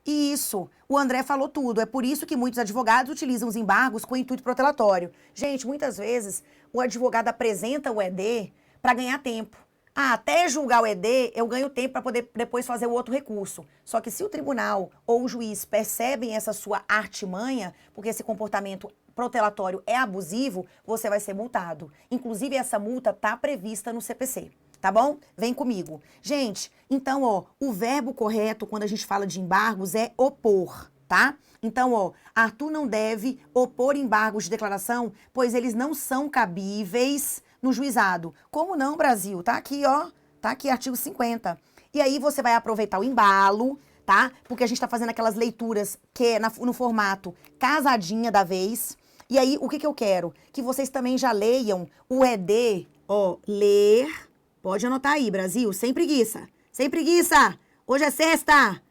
Isso, o André falou tudo. É por isso que muitos advogados utilizam os embargos com intuito protelatório. Gente, muitas vezes o advogado apresenta o ED para ganhar tempo. Até julgar o ED, eu ganho tempo para poder depois fazer o outro recurso. Só que se o tribunal ou o juiz percebem essa sua artimanha, porque esse comportamento protelatório é abusivo, você vai ser multado. Inclusive, essa multa está prevista no CPC. Tá bom? Vem comigo. Gente, então, ó, o verbo correto quando a gente fala de embargos é opor, tá? Então, ó, Arthur não deve opor embargos de declaração, pois eles não são cabíveis no juizado. Como não, Brasil? Tá aqui, ó, tá aqui, artigo 50. E aí você vai aproveitar o embalo, tá? Porque a gente tá fazendo aquelas leituras que é no formato casadinha da vez. E aí, o que que eu quero? Que vocês também já leiam o ED, ó, ler. Pode anotar aí, Brasil, sem preguiça. Sem preguiça! Hoje é sexta!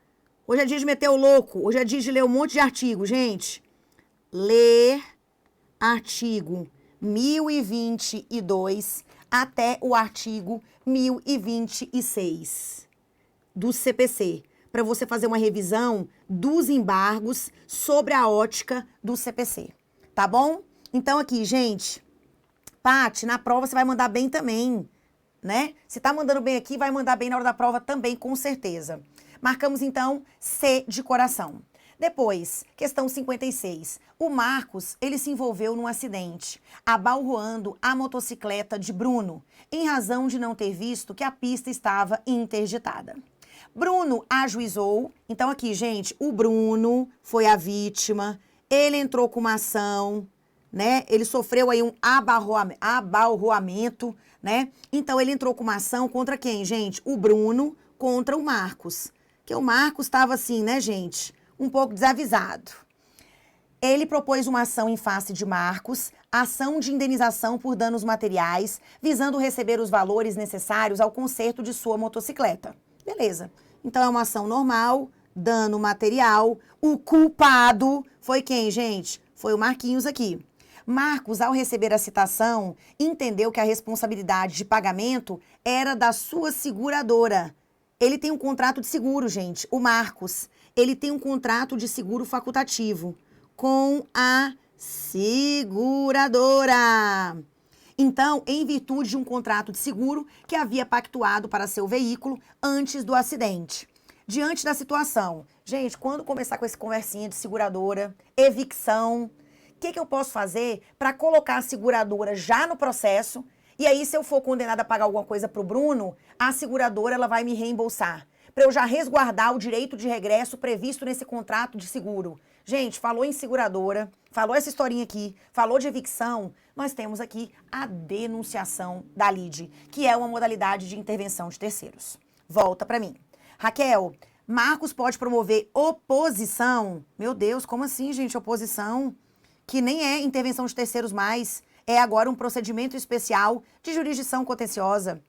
Hoje é dia de meter o louco. Hoje é dia de ler um monte de artigo, gente. Ler artigo. 1022 até o artigo 1026 do CPC, para você fazer uma revisão dos embargos sobre a ótica do CPC, tá bom? Então aqui, gente, Paty, na prova você vai mandar bem também, né? Se tá mandando bem aqui, vai mandar bem na hora da prova também, com certeza. Marcamos, então, C de coração. Depois, questão 56. O Marcos, ele se envolveu num acidente, abalroando a motocicleta de Bruno, em razão de não ter visto que a pista estava interditada. Bruno ajuizou, então aqui, gente, o Bruno foi a vítima, ele entrou com uma ação, né? Ele sofreu aí um abalroamento, né? Então ele entrou com uma ação contra quem, gente? O Bruno contra o Marcos. Que o Marcos estava assim, né, gente? Um pouco desavisado. Ele propôs uma ação em face de Marcos, ação de indenização por danos materiais, visando receber os valores necessários ao conserto de sua motocicleta. Beleza. Então é uma ação normal, dano material. O culpado foi quem, gente? Foi o Marquinhos aqui. Marcos, ao receber a citação, entendeu que a responsabilidade de pagamento era da sua seguradora. Ele tem um contrato de seguro, gente. O Marcos, ele tem um contrato de seguro facultativo com a seguradora. Então, em virtude de um contrato de seguro que havia pactuado para seu veículo antes do acidente. Diante da situação, gente, quando começar com essa conversinha de seguradora, evicção, o que eu posso fazer para colocar a seguradora já no processo? E aí, se eu for condenada a pagar alguma coisa para o Bruno, a seguradora ela vai me reembolsar. Para eu já resguardar o direito de regresso previsto nesse contrato de seguro. Gente, falou em seguradora, falou essa historinha aqui, falou de evicção, nós temos aqui a denunciação da lide, que é uma modalidade de intervenção de terceiros. Volta para mim. Raquel, Marcos pode promover oposição? Meu Deus, como assim, gente, oposição? Que nem é intervenção de terceiros mais, é agora um procedimento especial de jurisdição contenciosa.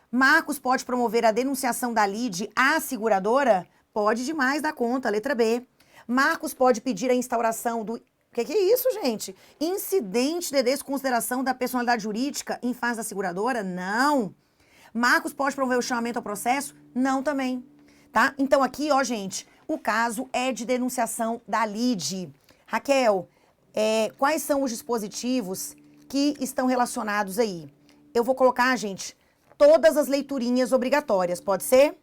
Marcos pode promover a denunciação da lide à seguradora? Pode demais da conta, letra B. Marcos pode pedir a instauração do... O que é isso, gente? Incidente de desconsideração da personalidade jurídica em face da seguradora? Não. Marcos pode promover o chamamento ao processo? Não também, tá? Então aqui, ó, gente, o caso é de denunciação da lide. Raquel, quais são os dispositivos que estão relacionados aí? Eu vou colocar, gente, todas as leiturinhas obrigatórias, pode ser?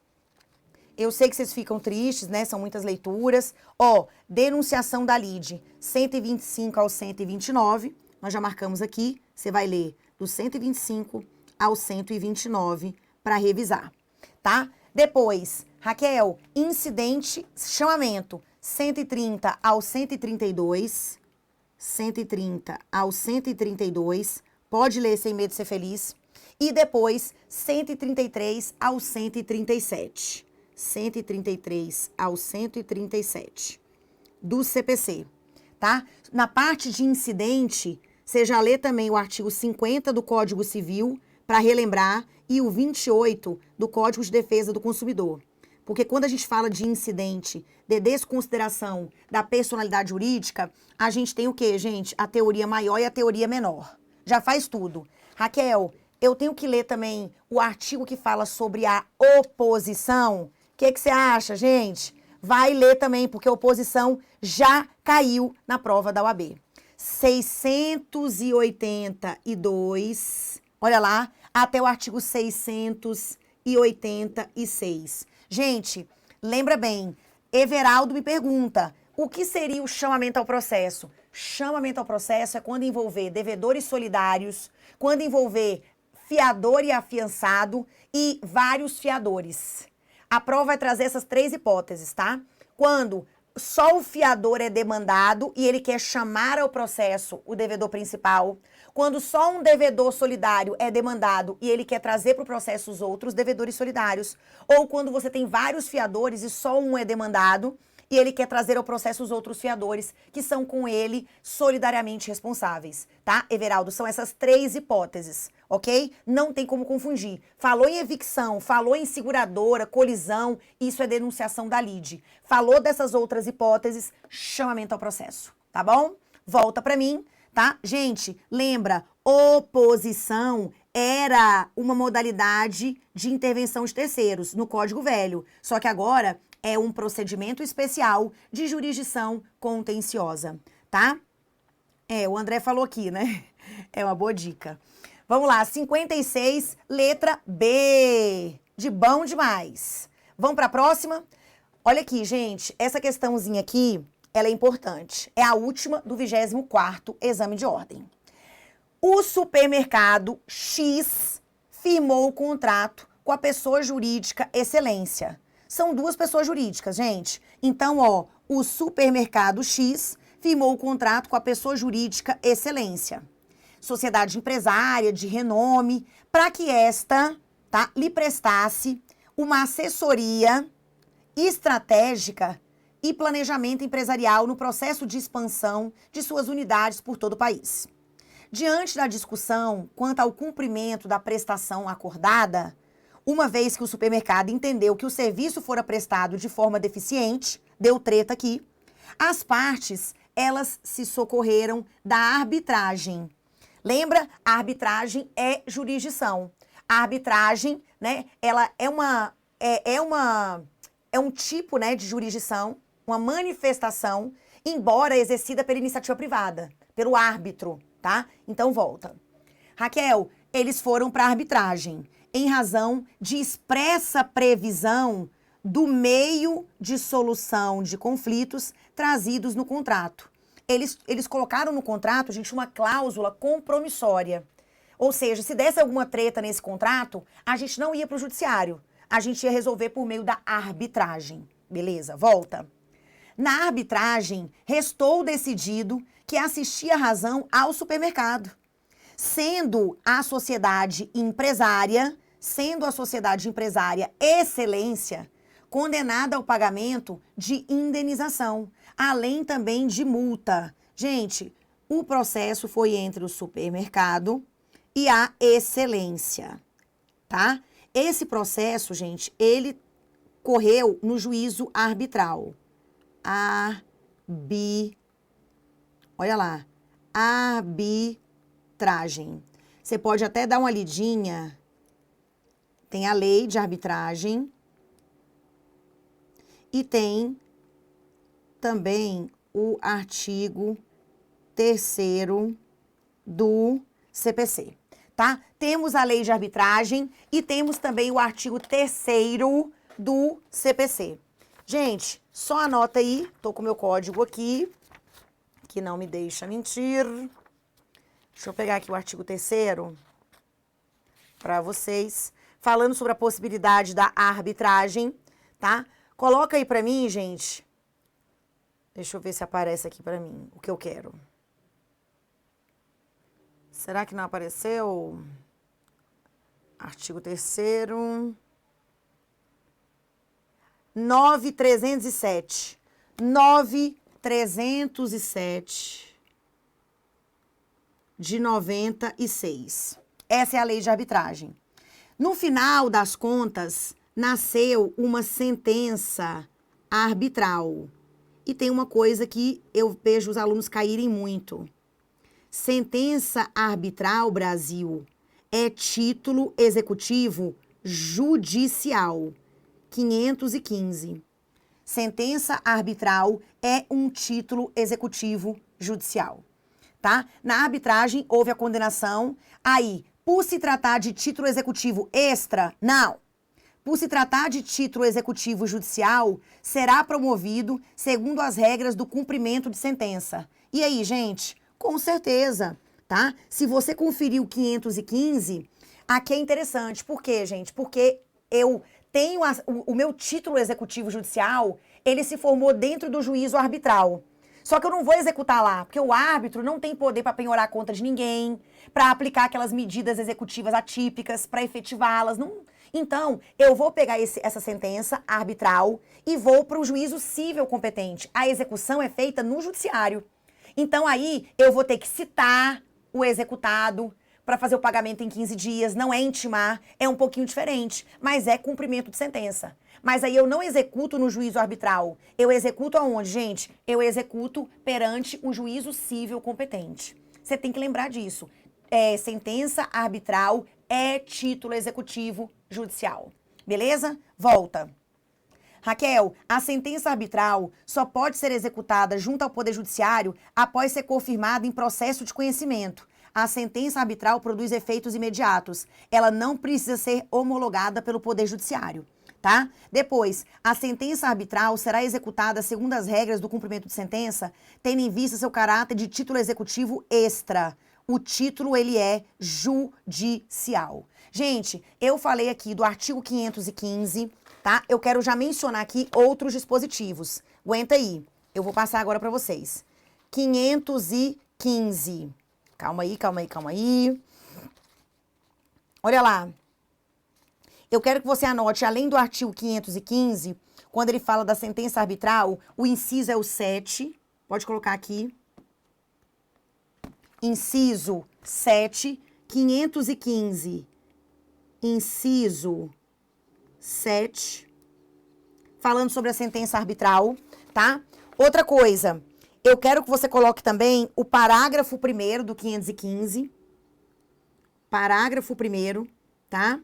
Eu sei que vocês ficam tristes, né? São muitas leituras. Ó, denunciação da lide, 125 ao 129. Nós já marcamos aqui. Você vai ler do 125 ao 129 para revisar, tá? Depois, Raquel, incidente, chamamento, 130 ao 132. 130 ao 132. Pode ler sem medo de ser feliz. E depois, 133 ao 137. 133 ao 137 do CPC, tá? Na parte de incidente, você já lê também o artigo 50 do Código Civil, para relembrar, e o 28 do Código de Defesa do Consumidor. Porque quando a gente fala de incidente, de desconsideração da personalidade jurídica, a gente tem o quê, gente? A teoria maior e a teoria menor. Já faz tudo. Raquel, eu tenho que ler também o artigo que fala sobre a oposição. O que você acha, gente? Vai ler também, porque a oposição já caiu na prova da UAB. 682, olha lá, até o artigo 686. Gente, lembra bem, Everaldo me pergunta, o que seria o chamamento ao processo? Chamamento ao processo é quando envolver devedores solidários, quando envolver fiador e afiançado e vários fiadores. A prova vai trazer essas três hipóteses, tá? Quando só o fiador é demandado e ele quer chamar ao processo o devedor principal. Quando só um devedor solidário é demandado e ele quer trazer para o processo os outros devedores solidários. Ou quando você tem vários fiadores e só um é demandado e ele quer trazer ao processo os outros fiadores que são com ele solidariamente responsáveis, tá? Everaldo, são essas três hipóteses, ok? Não tem como confundir. Falou em evicção, falou em seguradora, colisão, isso é denunciação da lide. Falou dessas outras hipóteses, chamamento ao processo, tá bom? Volta para mim. tá? Gente, lembra, oposição era uma modalidade de intervenção de terceiros no Código Velho, só que agora é um procedimento especial de jurisdição contenciosa, tá? O André falou aqui, né? É uma boa dica. Vamos lá, 56, letra B, de bom demais. Vamos para a próxima? Olha aqui, gente, essa questãozinha aqui, ela é importante. É a última do 24º exame de ordem. O supermercado X firmou o contrato com a pessoa jurídica Excelência. São duas pessoas jurídicas, gente. Então, ó, o supermercado X firmou o contrato com a pessoa jurídica Excelência, sociedade empresária de renome, para que esta, tá, lhe prestasse uma assessoria estratégica e planejamento empresarial no processo de expansão de suas unidades por todo o país. Diante da discussão quanto ao cumprimento da prestação acordada, uma vez que o supermercado entendeu que o serviço fora prestado de forma deficiente, deu treta aqui, as partes, elas se socorreram da arbitragem. Lembra? A arbitragem é jurisdição. A arbitragem, né, ela é um tipo, né, de jurisdição, uma manifestação, embora exercida pela iniciativa privada, pelo árbitro, tá? Então, volta. Raquel, eles foram para a arbitragem em razão de expressa previsão do meio de solução de conflitos trazidos no contrato. Eles colocaram no contrato, gente, uma cláusula compromissória. Ou seja, se desse alguma treta nesse contrato, a gente não ia para o judiciário. A gente ia resolver por meio da arbitragem. Beleza? Volta. Na arbitragem, restou decidido que assistia razão ao supermercado, sendo a sociedade empresária Excelência, condenada ao pagamento de indenização, além também de multa. Gente, o processo foi entre o supermercado e a Excelência, tá? Esse processo, gente, ele correu no juízo arbitral. Olha lá, arbitragem. Você pode até dar uma lidinha. Tem a lei de arbitragem e tem também o artigo 3º do CPC, tá? Temos a lei de arbitragem e temos também o artigo 3º do CPC. Gente, só anota aí, tô com o meu código aqui, que não me deixa mentir. Deixa eu pegar aqui o artigo 3º para vocês, falando sobre a possibilidade da arbitragem, tá? Coloca aí para mim, gente. Deixa eu ver se aparece aqui para mim o que eu quero. Será que não apareceu? Artigo 3º. 9.307. 9.307 de 96. Essa é a lei de arbitragem. No final das contas, nasceu uma sentença arbitral. E tem uma coisa que eu vejo os alunos caírem muito. Sentença arbitral, Brasil, é título executivo judicial. 515. Sentença arbitral é um título executivo judicial, tá? Na arbitragem houve a condenação, aí, por se tratar de título executivo extra, não. Por se tratar de título executivo judicial, será promovido segundo as regras do cumprimento de sentença. E aí, gente? Com certeza, tá? Se você conferir o 515, aqui é interessante. Por quê, gente? Porque eu tenho o meu título executivo judicial, ele se formou dentro do juízo arbitral. Só que eu não vou executar lá, porque o árbitro não tem poder para penhorar a conta de ninguém, para aplicar aquelas medidas executivas atípicas, para efetivá-las. Não... Então, eu vou pegar essa sentença arbitral e vou para o juízo cível competente. A execução é feita no judiciário. Então, aí, eu vou ter que citar o executado para fazer o pagamento em 15 dias. Não é intimar, é um pouquinho diferente, mas é cumprimento de sentença. Mas aí eu não executo no juízo arbitral. Eu executo aonde, gente? Eu executo perante o juízo cível competente. Você tem que lembrar disso. Sentença arbitral é título executivo judicial. Beleza? Volta. Raquel, a sentença arbitral só pode ser executada junto ao Poder Judiciário após ser confirmada em processo de conhecimento. A sentença arbitral produz efeitos imediatos. Ela não precisa ser homologada pelo Poder Judiciário, tá? Depois, a sentença arbitral será executada segundo as regras do cumprimento de sentença, tendo em vista seu caráter de título executivo extra. O título, ele é judicial. Gente, eu falei aqui do artigo 515, tá? Eu quero já mencionar aqui outros dispositivos. Aguenta aí. Eu vou passar agora para vocês. 515. Calma aí, calma aí, calma aí. Olha lá. Eu quero que você anote, além do artigo 515, quando ele fala da sentença arbitral, o inciso é o 7. Pode colocar aqui. Inciso 7, 515. Inciso 7, falando sobre a sentença arbitral, tá? Outra coisa, eu quero que você coloque também o parágrafo 1º do 515. Parágrafo 1º, tá?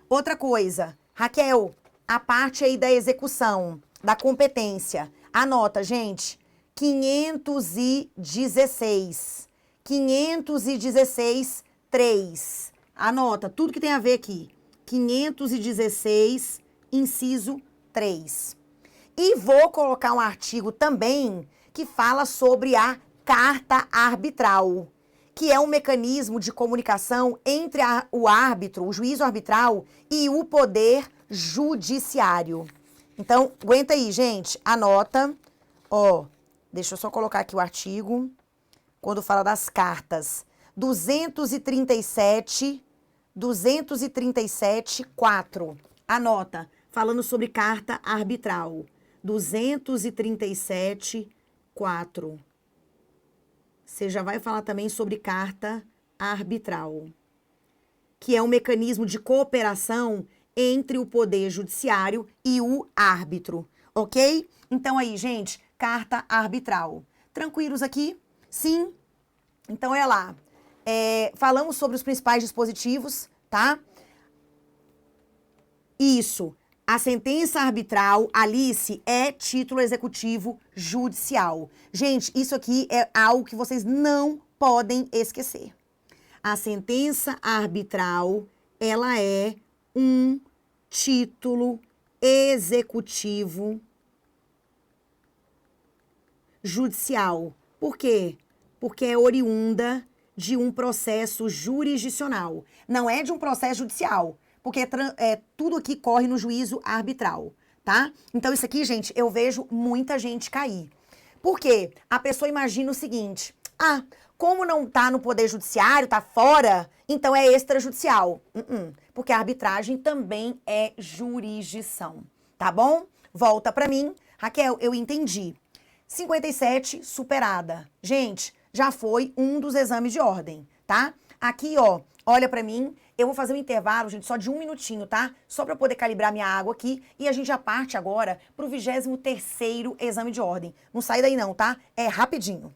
Outra coisa, Raquel, a parte aí da execução, da competência. Anota, gente, 516. 516, 3. Anota tudo que tem a ver aqui. 516, inciso 3. E vou colocar um artigo também que fala sobre a carta arbitral, que é um mecanismo de comunicação entre o árbitro, o juízo arbitral e o poder judiciário. Então, aguenta aí, gente. Anota. Ó, deixa eu só colocar aqui o artigo. Quando fala das cartas. 237, 4. Anota, falando sobre carta arbitral. 237, 4. Você já vai falar também sobre carta arbitral, que é um mecanismo de cooperação entre o Poder Judiciário e o árbitro, ok? Então aí, gente, carta arbitral. Tranquilos aqui? Sim? Então, olha lá. Falamos sobre os principais dispositivos, tá? Isso. A sentença arbitral, Alice, é título executivo judicial. Gente, isso aqui é algo que vocês não podem esquecer. A sentença arbitral, ela é um título executivo judicial. Por quê? Porque é oriunda de um processo jurisdicional. Não é de um processo judicial, porque tudo aqui corre no juízo arbitral, tá? Então, isso aqui, gente, eu vejo muita gente cair. Por quê? A pessoa imagina o seguinte: como não tá no Poder Judiciário, tá fora, então é extrajudicial. Porque a arbitragem também é jurisdição, tá bom? Volta pra mim. Raquel, eu entendi. 57, superada. Gente, já foi um dos exames de ordem, tá? Aqui, ó, olha pra mim. Eu vou fazer um intervalo, gente, só de 1 minutinho, tá? Só pra eu poder calibrar minha água aqui. E a gente já parte agora pro 23º exame de ordem. Não sai daí não, tá? É rapidinho.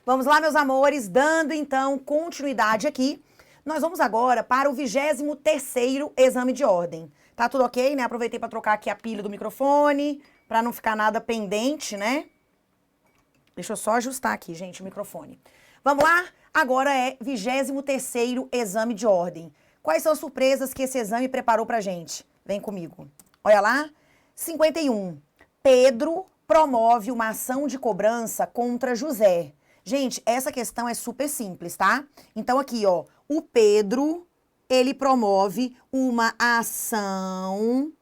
Vamos lá, meus amores, dando então continuidade aqui. Nós vamos agora para o 23º exame de ordem. Tá tudo ok, né? Aproveitei para trocar aqui a pilha do microfone, para não ficar nada pendente, né? Deixa eu só ajustar aqui, gente, o microfone. Vamos lá? Agora é 23º exame de ordem. Quais são as surpresas que esse exame preparou pra gente? Vem comigo. Olha lá. 51. Pedro promove uma ação de cobrança contra José. Gente, essa questão é super simples, tá? Então aqui, ó, o Pedro, ele promove uma ação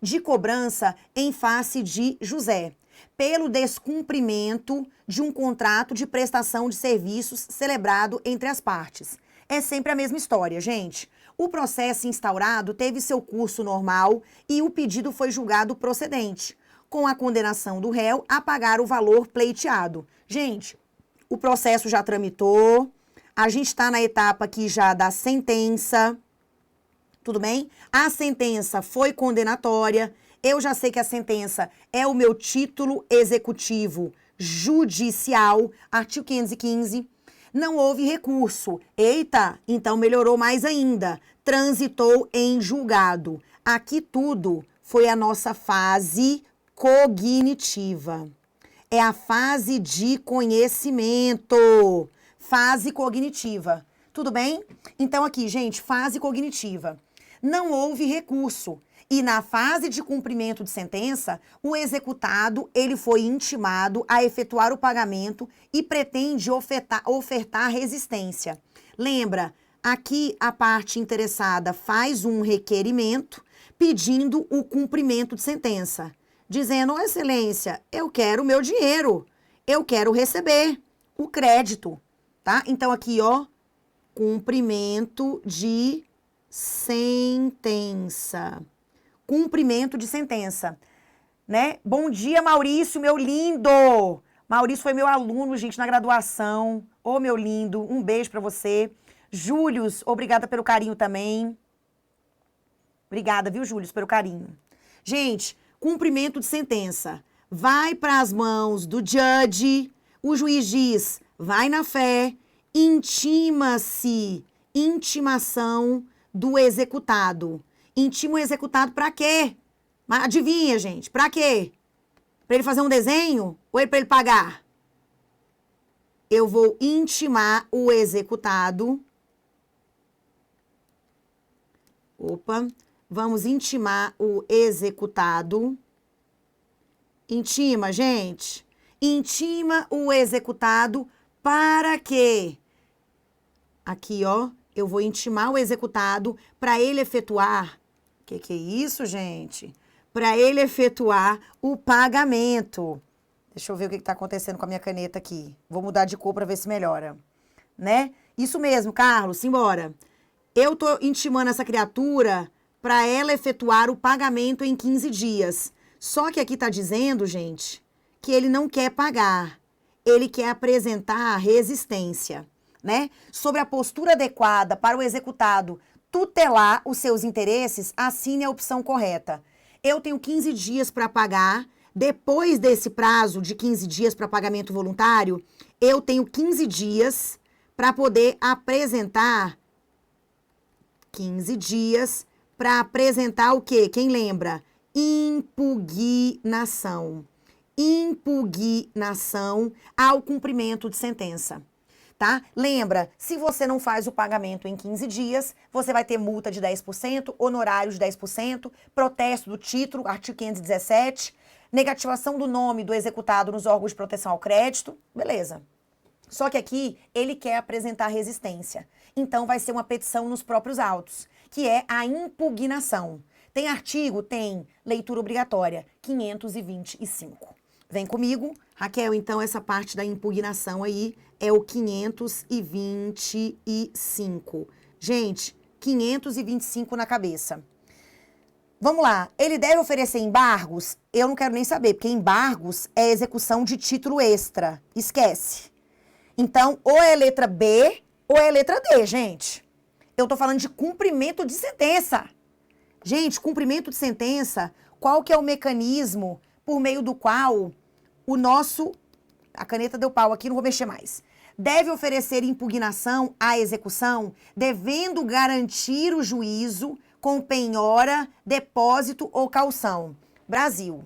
de cobrança em face de José, pelo descumprimento de um contrato de prestação de serviços celebrado entre as partes. É sempre a mesma história, gente. O processo instaurado teve seu curso normal e o pedido foi julgado procedente, com a condenação do réu a pagar o valor pleiteado. Gente, o processo já tramitou, a gente está na etapa aqui já da sentença, tudo bem? A sentença foi condenatória, eu já sei que a sentença é o meu título executivo judicial, artigo 515, não houve recurso. Eita, então melhorou mais ainda, transitou em julgado. Aqui tudo foi a nossa fase cognitiva. É a fase de conhecimento. Fase cognitiva. Tudo bem? Então aqui, gente, fase cognitiva. Não houve recurso. E na fase de cumprimento de sentença, o executado, ele foi intimado a efetuar o pagamento e pretende ofertar resistência. Lembra, aqui a parte interessada faz um requerimento pedindo o cumprimento de sentença, dizendo, ó, excelência, eu quero o meu dinheiro, eu quero receber o crédito, tá? Então aqui, ó, cumprimento de sentença. Cumprimento de sentença, né? Bom dia, Maurício, meu lindo! Maurício foi meu aluno, gente, na graduação. Ô, meu lindo, um beijo pra você. Július, obrigada pelo carinho também. Obrigada, viu, Július, pelo carinho. Gente, cumprimento de sentença. Vai para as mãos do judge, o juiz diz, vai na fé, intimação do executado. Intima o executado para quê? Adivinha, gente, para quê? Para ele fazer um desenho ou para ele pagar? Eu vou intimar o executado. Opa, vamos intimar o executado. Intima, gente. Intima o executado para quê? Aqui, ó, eu vou intimar o executado para ele efetuar. Que é isso, gente? Para ele efetuar o pagamento. Deixa eu ver o que está acontecendo com a minha caneta aqui. Vou mudar de cor para ver se melhora. Né? Isso mesmo, Carlos, simbora. Eu tô intimando essa criatura para ela efetuar o pagamento em 15 dias. Só que aqui está dizendo, gente, que ele não quer pagar. Ele quer apresentar a resistência, né? Sobre a postura adequada para o executado tutelar os seus interesses, assine a opção correta. Eu tenho 15 dias para pagar. Depois desse prazo de 15 dias para pagamento voluntário, eu tenho 15 dias para poder apresentar 15 dias para apresentar o quê? Quem lembra? Impugnação. Impugnação ao cumprimento de sentença. Tá? Lembra, se você não faz o pagamento em 15 dias, você vai ter multa de 10%, honorários de 10%, protesto do título, artigo 517, negativação do nome do executado nos órgãos de proteção ao crédito, beleza. Só que aqui ele quer apresentar resistência. Então vai ser uma petição nos próprios autos, que é a impugnação. Tem artigo? Tem. Leitura obrigatória, 525. Vem comigo. Raquel, então essa parte da impugnação aí é o 525. Gente, 525 na cabeça. Vamos lá. Ele deve oferecer embargos? Eu não quero nem saber, porque embargos é execução de título extra. Esquece. Então, ou é letra B ou é letra D, gente. Eu tô falando de cumprimento de sentença. Gente, cumprimento de sentença, qual que é o mecanismo por meio do qual o nosso A caneta deu pau aqui, não vou mexer mais. Deve oferecer impugnação à execução, devendo garantir o juízo com penhora, depósito ou caução. Brasil.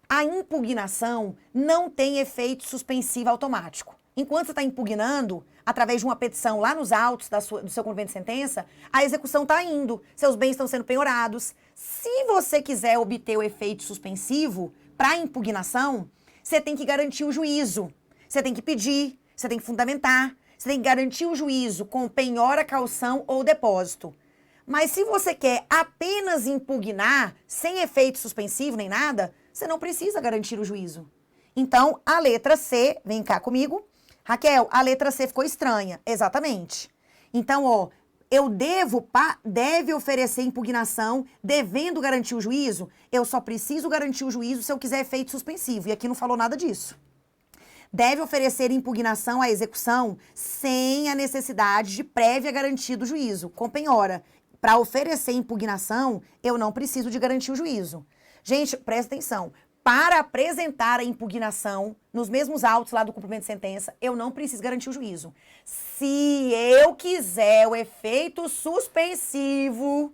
A impugnação não tem efeito suspensivo automático. Enquanto você está impugnando, através de uma petição lá nos autos do seu cumprimento de sentença, a execução está indo, seus bens estão sendo penhorados. Se você quiser obter o efeito suspensivo para a impugnação, você tem que garantir o juízo, você tem que pedir, você tem que fundamentar, você tem que garantir o juízo com penhora, caução ou depósito. Mas se você quer apenas impugnar, sem efeito suspensivo nem nada, você não precisa garantir o juízo. Então, a letra C, vem cá comigo. Raquel, a letra C ficou estranha. Exatamente. Então, ó, deve oferecer impugnação, devendo garantir o juízo. Eu só preciso garantir o juízo se eu quiser efeito suspensivo. E aqui não falou nada disso. Deve oferecer impugnação à execução sem a necessidade de prévia garantia do juízo, com penhora. Para oferecer impugnação, eu não preciso de garantir o juízo. Gente, presta atenção. Para apresentar a impugnação nos mesmos autos lá do cumprimento de sentença, eu não preciso garantir o juízo. Se eu quiser o efeito suspensivo,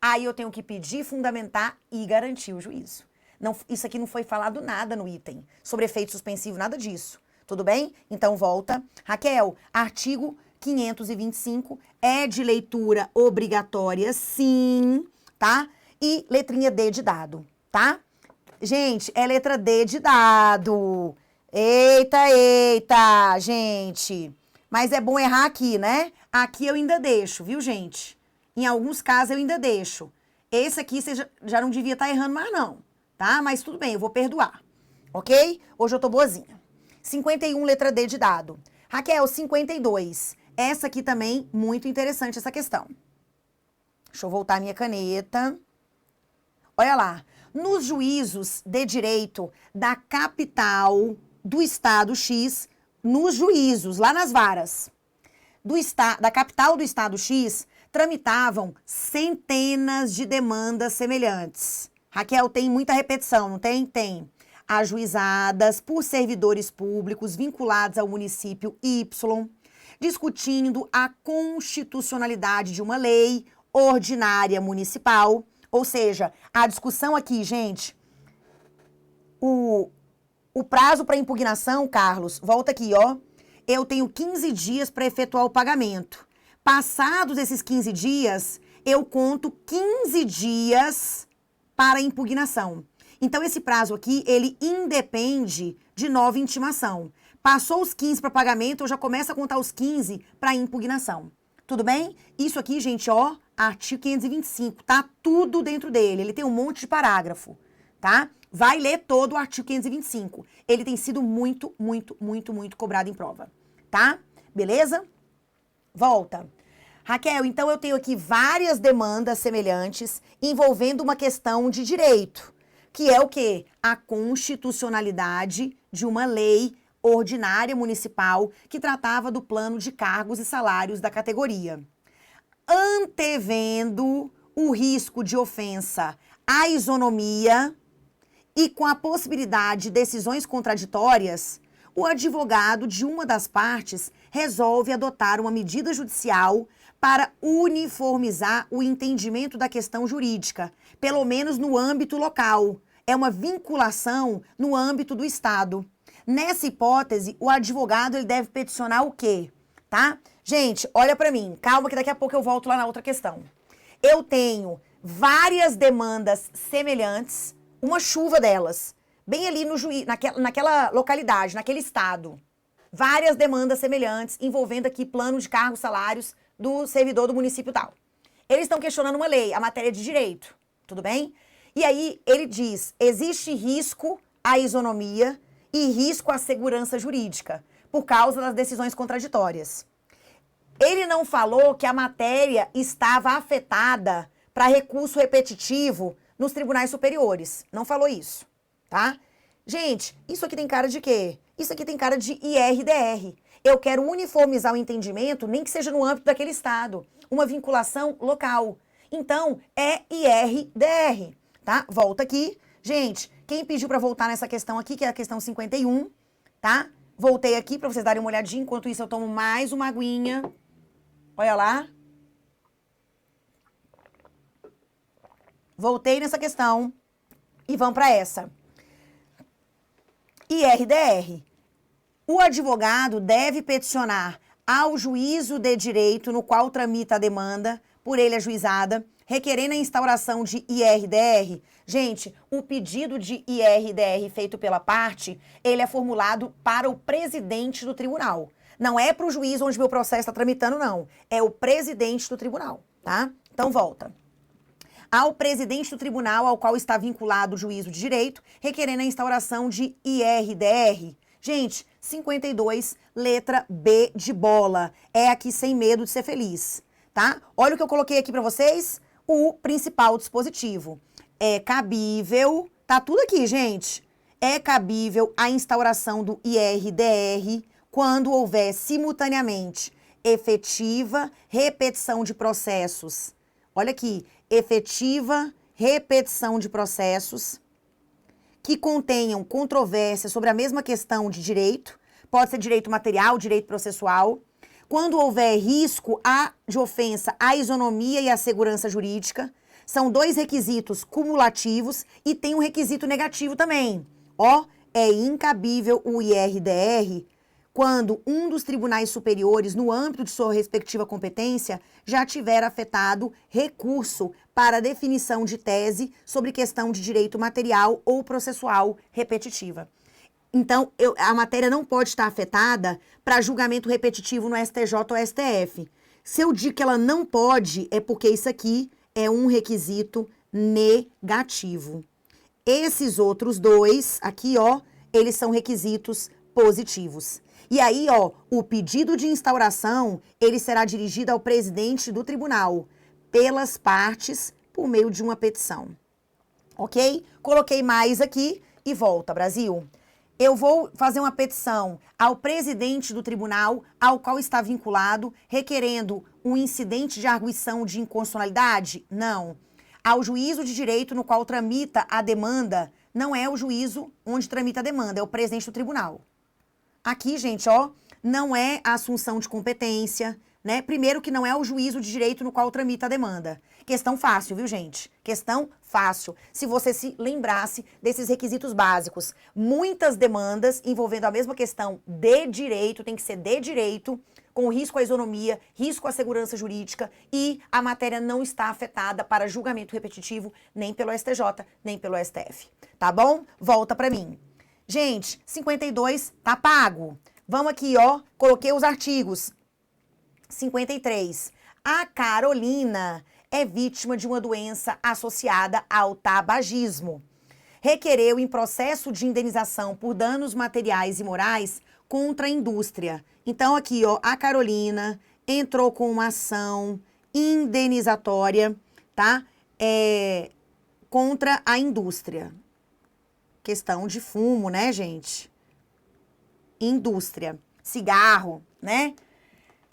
aí eu tenho que pedir, fundamentar e garantir o juízo. Não, isso aqui não foi falado nada no item sobre efeito suspensivo, nada disso. Tudo bem? Então volta. Raquel, artigo 525 é de leitura obrigatória, sim, tá? E letrinha D de dado, tá? Gente, é letra D de dado. Eita, gente. Mas é bom errar aqui, né? Aqui eu ainda deixo, viu, gente? Em alguns casos eu ainda deixo. Esse aqui você já não devia estar errando mais, não, tá? Mas tudo bem, eu vou perdoar, ok? Hoje eu tô boazinha. 51, letra D de dado. Raquel, 52. Essa aqui também, muito interessante essa questão. Deixa eu voltar a minha caneta. Olha lá. Nos juízos de direito da capital do estado X, nos juízos, lá nas varas, da capital do estado X, tramitavam centenas de demandas semelhantes. Raquel, tem muita repetição, não tem? Tem. Ajuizadas por servidores públicos vinculados ao município Y, discutindo a constitucionalidade de uma lei ordinária municipal. Ou seja, a discussão aqui, gente, o prazo para impugnação, Carlos, volta aqui, ó. Eu tenho 15 dias para efetuar o pagamento. Passados esses 15 dias, eu conto 15 dias para impugnação. Então, esse prazo aqui, ele independe de nova intimação. Passou os 15 para pagamento, eu já começo a contar os 15 para impugnação. Tudo bem? Isso aqui, gente, ó, artigo 525, tá tudo dentro dele. Ele tem um monte de parágrafo, tá? Vai ler todo o artigo 525. Ele tem sido muito cobrado em prova, tá? Beleza? Volta. Raquel, então eu tenho aqui várias demandas semelhantes envolvendo uma questão de direito, que é o quê? A constitucionalidade de uma lei ordinária municipal que tratava do plano de cargos e salários da categoria. Antevendo o risco de ofensa à isonomia e com a possibilidade de decisões contraditórias, o advogado de uma das partes resolve adotar uma medida judicial para uniformizar o entendimento da questão jurídica, pelo menos no âmbito local. É uma vinculação no âmbito do Estado. Nessa hipótese, o advogado ele deve peticionar o quê? Tá? Gente, olha pra mim. Calma que daqui a pouco eu volto lá na outra questão. Eu tenho várias demandas semelhantes, uma chuva delas, bem ali no naquela localidade, naquele estado. Várias demandas semelhantes envolvendo aqui plano de cargos, salários do servidor do município tal. Eles estão questionando uma lei, a matéria de direito, tudo bem? E aí ele diz, existe risco à isonomia e risco à segurança jurídica, por causa das decisões contraditórias. Ele não falou que a matéria estava afetada para recurso repetitivo nos tribunais superiores. Não falou isso, tá? Gente, isso aqui tem cara de quê? Isso aqui tem cara de IRDR. Eu quero uniformizar o entendimento, nem que seja no âmbito daquele estado. Uma vinculação local. Então, é IRDR, tá? Volta aqui. Gente, quem pediu para voltar nessa questão aqui, que é a questão 51, tá? Voltei aqui para vocês darem uma olhadinha. Enquanto isso, eu tomo mais uma aguinha. Olha lá. Voltei nessa questão. E vamos para essa. IRDR. O advogado deve peticionar ao juízo de direito no qual tramita a demanda, por ele ajuizada, requerendo a instauração de IRDR. Gente, o pedido de IRDR feito pela parte, ele é formulado para o presidente do tribunal. Não é para o juiz onde meu processo está tramitando, não. É o presidente do tribunal, tá? Então, volta. Ao presidente do tribunal ao qual está vinculado o juízo de direito, requerendo a instauração de IRDR. Gente, 52, letra B de bola. É aqui sem medo de ser feliz, tá? Olha o que eu coloquei aqui para vocês. O principal dispositivo. É cabível, tá tudo aqui, gente. É cabível a instauração do IRDR quando houver simultaneamente efetiva repetição de processos. Olha aqui, efetiva repetição de processos que contenham controvérsia sobre a mesma questão de direito, pode ser direito material, direito processual, quando houver risco de ofensa à isonomia e à segurança jurídica. São dois requisitos cumulativos e tem um requisito negativo também. Ó, é incabível o IRDR quando um dos tribunais superiores, no âmbito de sua respectiva competência, já tiver afetado recurso para definição de tese sobre questão de direito material ou processual repetitiva. Então, a matéria não pode estar afetada para julgamento repetitivo no STJ ou STF. Se eu digo que ela não pode, é porque isso aqui é um requisito negativo. Esses outros dois, aqui, ó, eles são requisitos positivos. E aí, ó, o pedido de instauração, ele será dirigido ao presidente do tribunal, pelas partes, por meio de uma petição. Ok? Coloquei mais aqui e volta, Brasil. Eu vou fazer uma petição ao presidente do tribunal, ao qual está vinculado, requerendo um incidente de arguição de inconstitucionalidade? Não. Ao juízo de direito no qual tramita a demanda, não é o juízo onde tramita a demanda, é o presidente do tribunal. Aqui, gente, ó, não é a assunção de competência, né? Primeiro que não é o juízo de direito no qual tramita a demanda. Questão fácil, viu, gente? Questão fácil. Se você se lembrasse desses requisitos básicos. Muitas demandas envolvendo a mesma questão de direito, tem que ser de direito, com risco à isonomia, risco à segurança jurídica e a matéria não está afetada para julgamento repetitivo nem pelo STJ, nem pelo STF. Tá bom? Volta pra mim. Gente, 52 tá pago. Vamos aqui, ó, coloquei os artigos. 53. A Carolina é vítima de uma doença associada ao tabagismo. Requereu em processo de indenização por danos materiais e morais contra a indústria. Então, aqui, ó, a Carolina entrou com uma ação indenizatória, tá? Contra a indústria. Questão de fumo, né, gente? Indústria. Cigarro, né?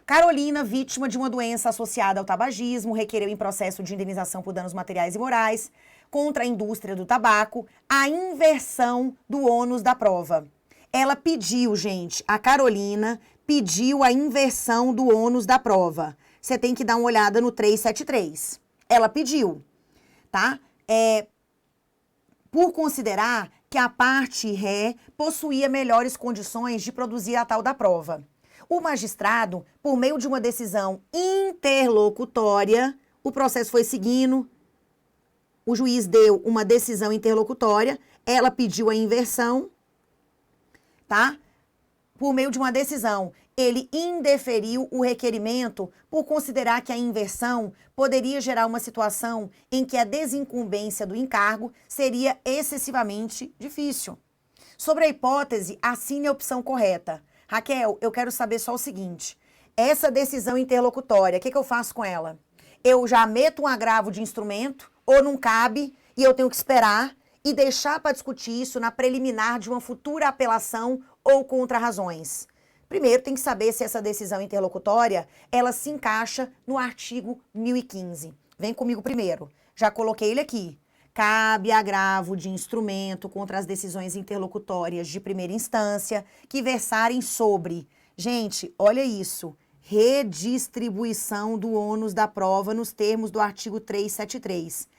Carolina, vítima de uma doença associada ao tabagismo, requereu em processo de indenização por danos materiais e morais contra a indústria do tabaco a inversão do ônus da prova. Ela pediu, gente, a Carolina pediu a inversão do ônus da prova. Você tem que dar uma olhada no 373. Ela pediu, tá? Por considerar que a parte ré possuía melhores condições de produzir a tal da prova. O magistrado, por meio de uma decisão interlocutória, o processo foi seguindo, o juiz deu uma decisão interlocutória, ela pediu a inversão, tá? Por meio de uma decisão, ele indeferiu o requerimento por considerar que a inversão poderia gerar uma situação em que a desincumbência do encargo seria excessivamente difícil. Sobre a hipótese, assine a opção correta. Raquel, eu quero saber só o seguinte, essa decisão interlocutória, o que eu faço com ela? Eu já meto um agravo de instrumento ou não cabe e eu tenho que esperar e deixar para discutir isso na preliminar de uma futura apelação ou contra-razões? Primeiro, tem que saber se essa decisão interlocutória, ela se encaixa no artigo 1015. Vem comigo primeiro. Já coloquei ele aqui. cabe agravo de instrumento contra as decisões interlocutórias de primeira instância que versarem sobre, gente, olha isso, redistribuição do ônus da prova nos termos do artigo 373.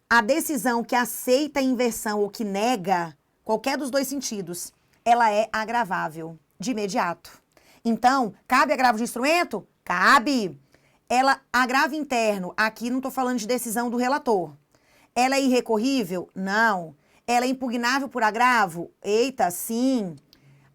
A decisão que aceita a inversão ou que nega, qualquer dos dois sentidos, ela é agravável de imediato. Então, cabe agravo de instrumento? Cabe. Ela, agravo interno, aqui não estou falando de decisão do relator. Ela é irrecorrível? Não. Ela é impugnável por agravo? Eita, sim.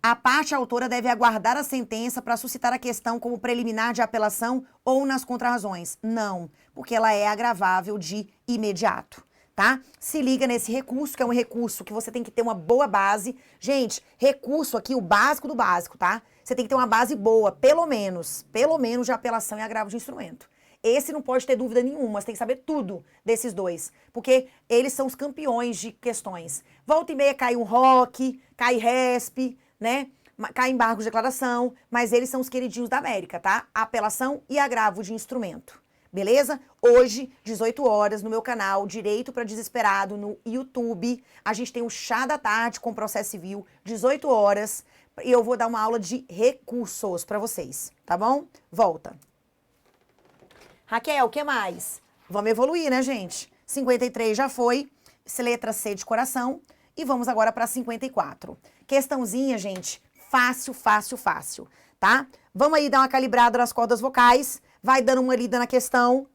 A parte autora deve aguardar a sentença para suscitar a questão como preliminar de apelação ou nas contrarrazões? Não, porque ela é agravável de imediato, tá? Se liga nesse recurso, que é um recurso que você tem que ter uma boa base. Gente, recurso aqui, o básico do básico, tá? Você tem que ter uma base boa, pelo menos de apelação e agravo de instrumento. Esse não pode ter dúvida nenhuma, você tem que saber tudo desses dois, porque eles são os campeões de questões. Volta e meia cai um ROC, cai RESP, né? Cai embargo de declaração, mas eles são os queridinhos da América, tá? Apelação e agravo de instrumento. Beleza? Hoje, 18 horas, no meu canal Direito para Desesperado, no YouTube, a gente tem o Chá da Tarde com processo civil, 18 horas, e eu vou dar uma aula de recursos para vocês, tá bom? Volta. Raquel, o que mais? Vamos evoluir, né, gente? 53 já foi, letra C de coração, e vamos agora para 54. Questãozinha, gente, fácil, tá? Vamos aí dar uma calibrada nas cordas vocais, vai dando uma lida na questão.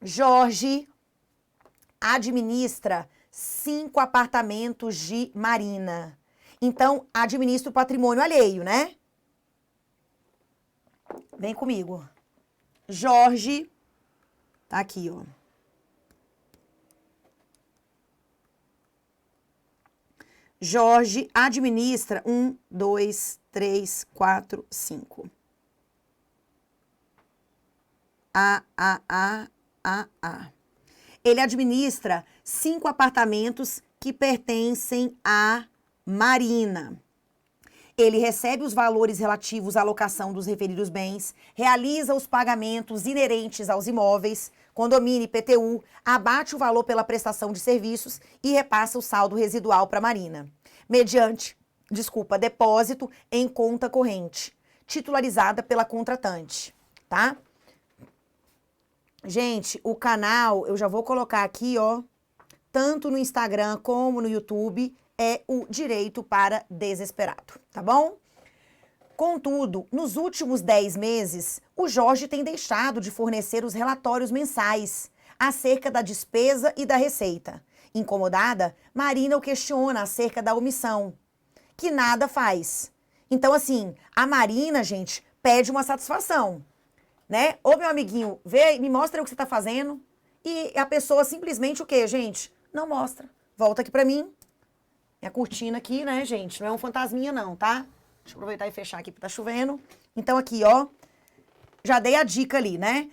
Jorge administra 5 apartamentos de Marina. Então, administra o patrimônio alheio, né? Vem comigo. Jorge, tá aqui, ó. Jorge administra 1, 2, 3, 4, 5. Ele administra 5 apartamentos que pertencem à Marina. Ele recebe os valores relativos à alocação dos referidos bens, realiza os pagamentos inerentes aos imóveis, condomínio e IPTU, abate o valor pela prestação de serviços e repassa o saldo residual para a Marina, mediante, depósito em conta corrente, titularizada pela contratante, tá? Gente, o canal, eu já vou colocar aqui, ó, tanto no Instagram como no YouTube, é o Direito para Desesperado, tá bom? Contudo, nos últimos 10 meses, o Jorge tem deixado de fornecer os relatórios mensais acerca da despesa e da receita. Incomodada, Marina o questiona acerca da omissão, que nada faz. Então, assim, a Marina, gente, pede uma satisfação, né? Ô, meu amiguinho, vê, me mostra o que você tá fazendo. E a pessoa simplesmente o quê, gente? Não mostra. Volta aqui pra mim. Minha cortina aqui, né, gente? Não é um fantasminha, não, tá? Deixa eu aproveitar e fechar aqui, porque tá chovendo. Então, aqui, ó, já dei a dica ali, né?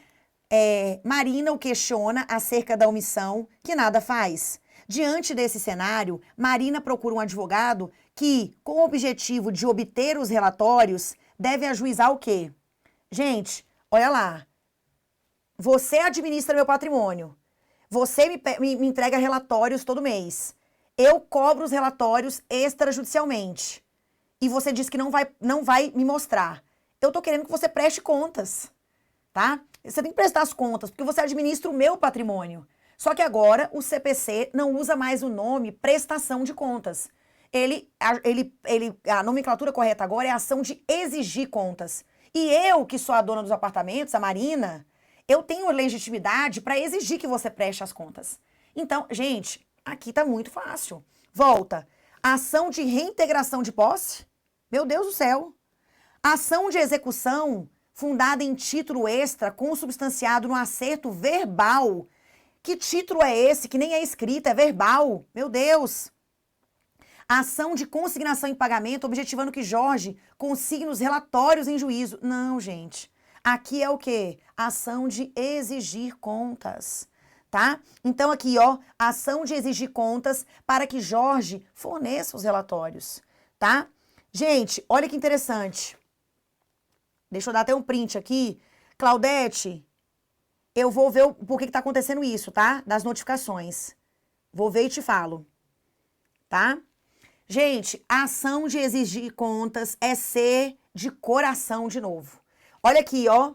Marina o questiona acerca da omissão, que nada faz. Diante desse cenário, Marina procura um advogado que, com o objetivo de obter os relatórios, deve ajuizar o quê? Gente, olha lá. Você administra meu patrimônio. Você me entrega relatórios todo mês. Eu cobro os relatórios extrajudicialmente. E você diz que não vai me mostrar. Eu tô querendo que você preste contas, tá? Você tem que prestar as contas, porque você administra o meu patrimônio. Só que agora o CPC não usa mais o nome prestação de contas. A nomenclatura correta agora é ação de exigir contas. E eu, que sou a dona dos apartamentos, a Marina, eu tenho legitimidade para exigir que você preste as contas. Então, gente, aqui tá muito fácil. Volta. Ação de reintegração de posse? Meu Deus do céu. Ação de execução fundada em título extra consubstanciado no acerto verbal. Que título é esse? Que nem é escrito, é verbal. Meu Deus. Ação de consignação em pagamento objetivando que Jorge consigne os relatórios em juízo. Não, gente. Aqui é o quê? Ação de exigir contas, tá? Então aqui, ó, ação de exigir contas para que Jorge forneça os relatórios, tá? Gente, olha que interessante. Deixa eu dar até um print aqui. Claudete, eu vou ver por que está acontecendo isso, tá? Das notificações. Vou ver e te falo, tá? Gente, a ação de exigir contas é ser de coração de novo. Olha aqui, ó.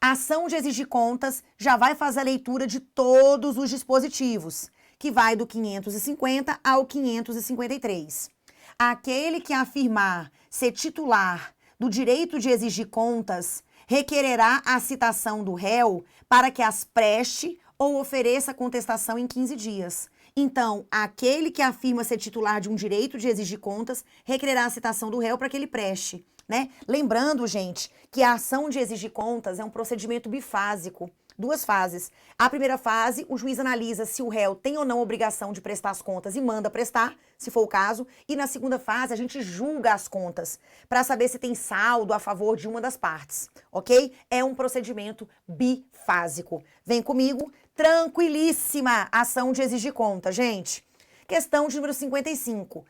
A ação de exigir contas já vai fazer a leitura de todos os dispositivos, que vai do 550 ao 553. Aquele que afirmar ser titular do direito de exigir contas requererá a citação do réu para que as preste ou ofereça contestação em 15 dias. Então, aquele que afirma ser titular de um direito de exigir contas requererá a citação do réu para que ele preste, né? Lembrando, gente, que a ação de exigir contas é um procedimento bifásico. Duas fases. A primeira fase, o juiz analisa se o réu tem ou não obrigação de prestar as contas e manda prestar, se for o caso. E na segunda fase, a gente julga as contas para saber se tem saldo a favor de uma das partes, ok? É um procedimento bifásico. Vem comigo, tranquilíssima ação de exigir conta, gente. Questão de número 55.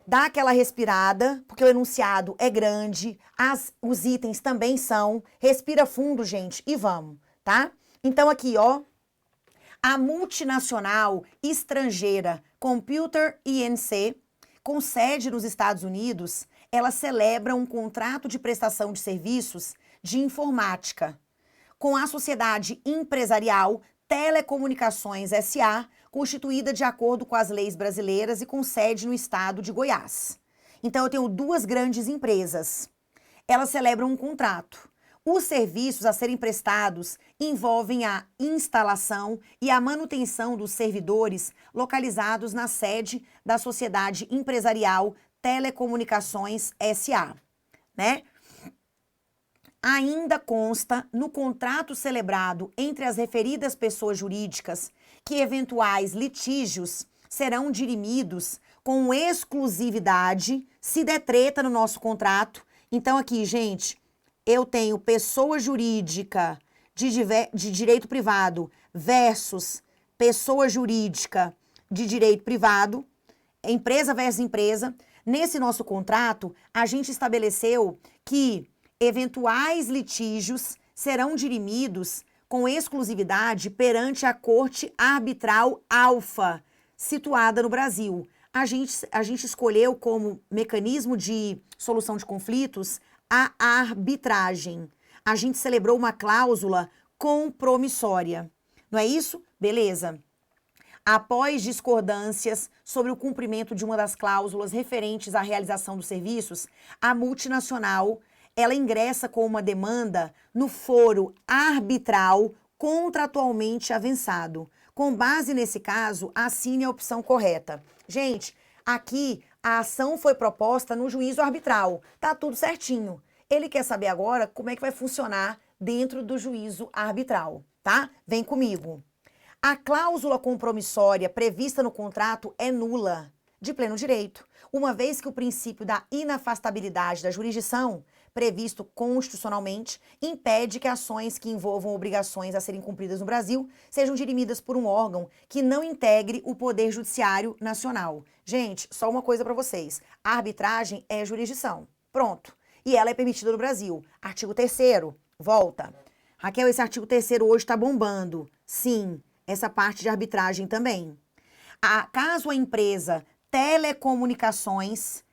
Dá aquela respirada, porque o enunciado é grande, os itens também são. Respira fundo, gente, e vamos, tá? Então, aqui, ó, a multinacional estrangeira Computer Inc., com sede nos Estados Unidos, ela celebra um contrato de prestação de serviços de informática com a sociedade empresarial Telecomunicações S.A., constituída de acordo com as leis brasileiras e com sede no estado de Goiás. Então, eu tenho duas grandes empresas. Elas celebram um contrato. Os serviços a serem prestados envolvem a instalação e a manutenção dos servidores localizados na sede da Sociedade Empresarial Telecomunicações S.A., né? Ainda consta no contrato celebrado entre as referidas pessoas jurídicas que eventuais litígios serão dirimidos com exclusividade, se der treta no nosso contrato. Então, aqui, gente, eu tenho pessoa jurídica de direito privado versus pessoa jurídica de direito privado, empresa versus empresa. Nesse nosso contrato, a gente estabeleceu que eventuais litígios serão dirimidos com exclusividade perante a Corte Arbitral Alfa, situada no Brasil. A gente escolheu como mecanismo de solução de conflitos a arbitragem. A gente celebrou uma cláusula compromissória. Não é isso? Beleza. Após discordâncias sobre o cumprimento de uma das cláusulas referentes à realização dos serviços, a multinacional, ela ingressa com uma demanda no foro arbitral contratualmente avançado. Com base nesse caso, assine a opção correta. Gente, aqui a ação foi proposta no juízo arbitral. Tá tudo certinho. Ele quer saber agora como é que vai funcionar dentro do juízo arbitral, tá? Vem comigo. A cláusula compromissória prevista no contrato é nula, de pleno direito, uma vez que o princípio da inafastabilidade da jurisdição, previsto constitucionalmente, impede que ações que envolvam obrigações a serem cumpridas no Brasil sejam dirimidas por um órgão que não integre o Poder Judiciário Nacional. Gente, só uma coisa para vocês. A arbitragem é jurisdição. Pronto. E ela é permitida no Brasil. Artigo 3º. Volta. Raquel, esse artigo 3º hoje está bombando. Sim, essa parte de arbitragem também. Caso a empresa Telecomunicações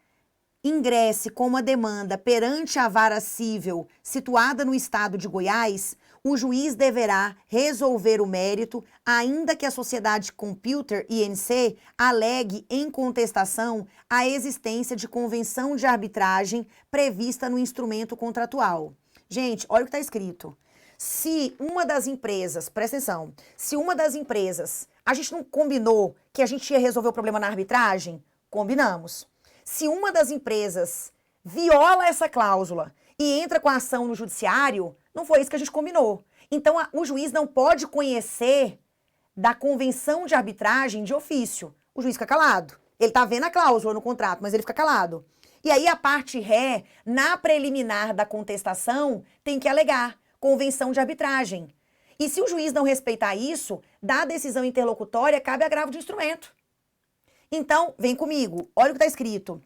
ingresse com uma demanda perante a vara cível situada no estado de Goiás, o juiz deverá resolver o mérito, ainda que a sociedade Computer Inc. alegue em contestação a existência de convenção de arbitragem prevista no instrumento contratual. Gente, olha o que está escrito. Se uma das empresas, presta atenção, se uma das empresas, a gente não combinou que a gente ia resolver o problema na arbitragem? Combinamos. Se uma das empresas viola essa cláusula e entra com a ação no judiciário, não foi isso que a gente combinou. Então, o juiz não pode conhecer da convenção de arbitragem de ofício. O juiz fica calado. Ele está vendo a cláusula no contrato, mas ele fica calado. E aí, a parte ré, na preliminar da contestação, tem que alegar convenção de arbitragem. E se o juiz não respeitar isso, da decisão interlocutória, cabe agravo de instrumento. Então, vem comigo, olha o que está escrito.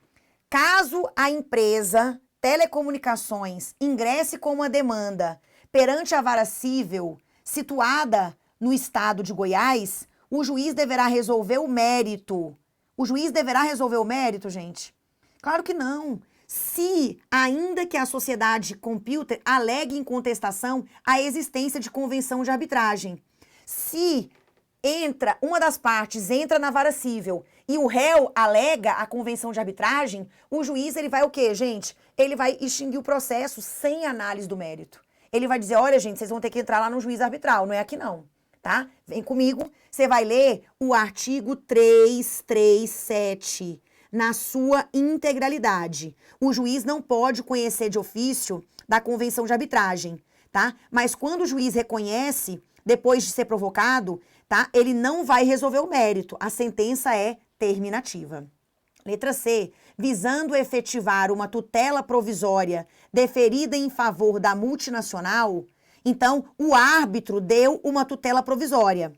Caso a empresa Telecomunicações ingresse com uma demanda perante a vara cível situada no estado de Goiás, o juiz deverá resolver o mérito. O juiz deverá resolver o mérito, gente? Claro que não. Se, ainda que a sociedade computer alegue em contestação a existência de convenção de arbitragem. Se uma das partes entra na vara cível e o réu alega a convenção de arbitragem, o juiz ele vai o quê, gente? Ele vai extinguir o processo sem análise do mérito. Ele vai dizer, olha, gente, vocês vão ter que entrar lá no juiz arbitral, não é aqui não, tá? Vem comigo, você vai ler o artigo 337 na sua integralidade. O juiz não pode conhecer de ofício da convenção de arbitragem, tá? Mas quando o juiz reconhece, depois de ser provocado, tá? Ele não vai resolver o mérito. A sentença é terminativa. Letra C. Visando efetivar uma tutela provisória deferida em favor da multinacional, então o árbitro deu uma tutela provisória.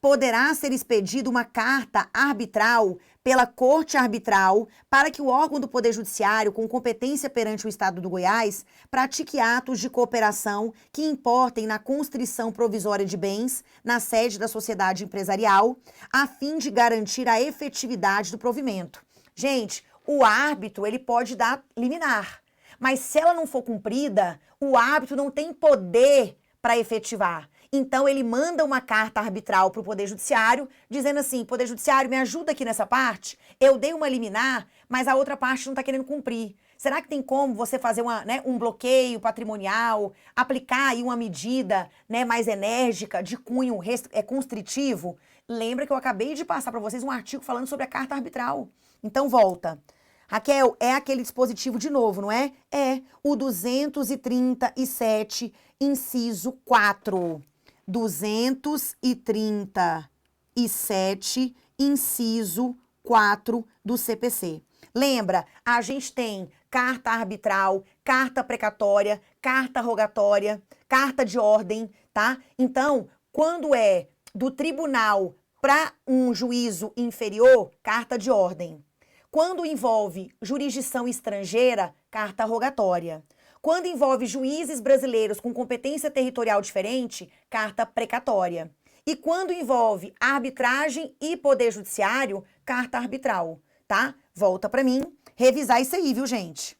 Poderá ser expedida uma carta arbitral pela Corte Arbitral para que o órgão do Poder Judiciário, com competência perante o Estado do Goiás, pratique atos de cooperação que importem na constrição provisória de bens na sede da sociedade empresarial, a fim de garantir a efetividade do provimento. Gente, o árbitro, ele pode dar liminar, mas se ela não for cumprida, o árbitro não tem poder para efetivar. Então, ele manda uma carta arbitral para o Poder Judiciário, dizendo assim, Poder Judiciário, me ajuda aqui nessa parte, eu dei uma liminar, mas a outra parte não está querendo cumprir. Será que tem como você fazer um bloqueio patrimonial, aplicar aí uma medida, mais enérgica, de cunho constritivo? Lembra que eu acabei de passar para vocês um artigo falando sobre a carta arbitral. Então, volta. Raquel, é aquele dispositivo de novo, não é? É o 237, inciso 4. 237, inciso 4 do CPC. Lembra, a gente tem carta arbitral, carta precatória, carta rogatória, carta de ordem, tá? Então, quando é do tribunal para um juízo inferior, carta de ordem. Quando envolve jurisdição estrangeira, carta rogatória. Quando envolve juízes brasileiros com competência territorial diferente, carta precatória. E quando envolve arbitragem e poder judiciário, carta arbitral, tá? Volta para mim, revisar isso aí, viu, gente?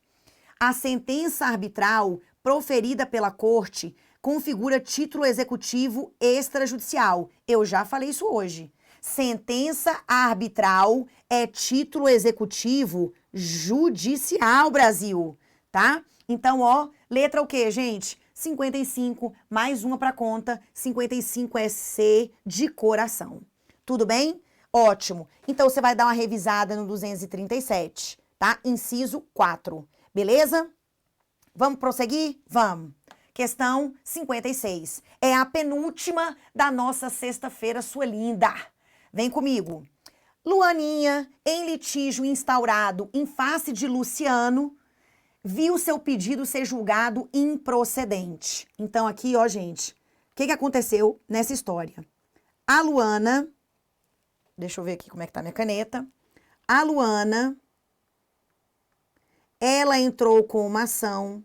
A sentença arbitral proferida pela corte configura título executivo extrajudicial. Eu já falei isso hoje. Sentença arbitral é título executivo judicial, Brasil, tá? Então, ó, letra o quê, gente? 55, mais uma para conta, 55 é C de coração. Tudo bem? Ótimo. Então, você vai dar uma revisada no 237, tá? Inciso 4, beleza? Vamos prosseguir? Vamos. Questão 56. É a penúltima da nossa sexta-feira, sua linda. Vem comigo. Luaninha, em litígio instaurado em face de Luciano, viu seu pedido ser julgado improcedente. Então, aqui, ó, gente, o que aconteceu nessa história? A Luana, deixa eu ver aqui como é que tá minha caneta. A Luana, ela entrou com uma ação,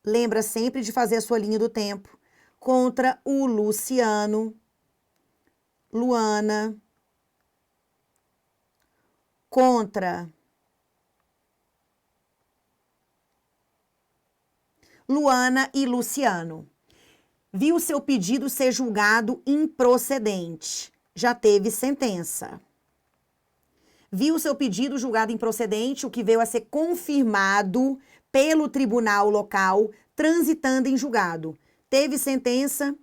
lembra sempre de fazer a sua linha do tempo, contra o Luciano. Luana, contra Luana e Luciano. Viu seu pedido ser julgado improcedente. Já teve sentença. Viu seu pedido julgado improcedente, o que veio a ser confirmado pelo tribunal local, transitando em julgado. Teve sentença,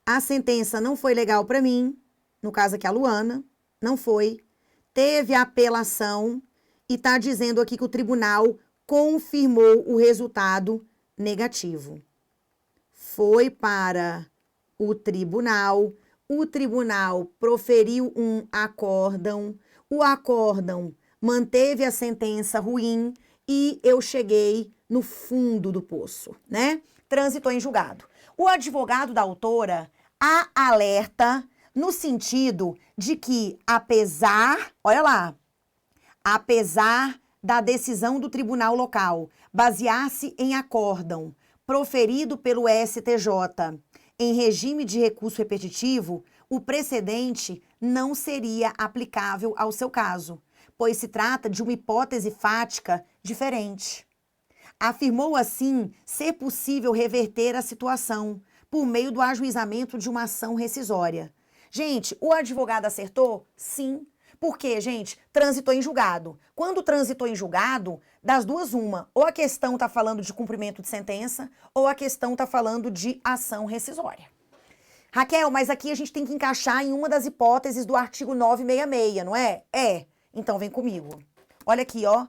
a sentença não foi legal para mim, no caso aqui a Luana, não foi. Teve apelação e está dizendo aqui que o tribunal confirmou o resultado negativo. Foi para o tribunal proferiu um acórdão, o acórdão manteve a sentença ruim e eu cheguei no fundo do poço, né? Transitou em julgado. O advogado da autora a alerta no sentido de que, apesar da decisão do tribunal local basear-se em acórdão proferido pelo STJ em regime de recurso repetitivo, o precedente não seria aplicável ao seu caso, pois se trata de uma hipótese fática diferente. Afirmou assim ser possível reverter a situação por meio do ajuizamento de uma ação rescisória. Gente, o advogado acertou? Sim. Por quê, gente? Transitou em julgado. Quando transitou em julgado, das duas uma, ou a questão está falando de cumprimento de sentença, ou a questão está falando de ação rescisória. Raquel, mas aqui a gente tem que encaixar em uma das hipóteses do artigo 966, não é? É. Então vem comigo. Olha aqui, ó.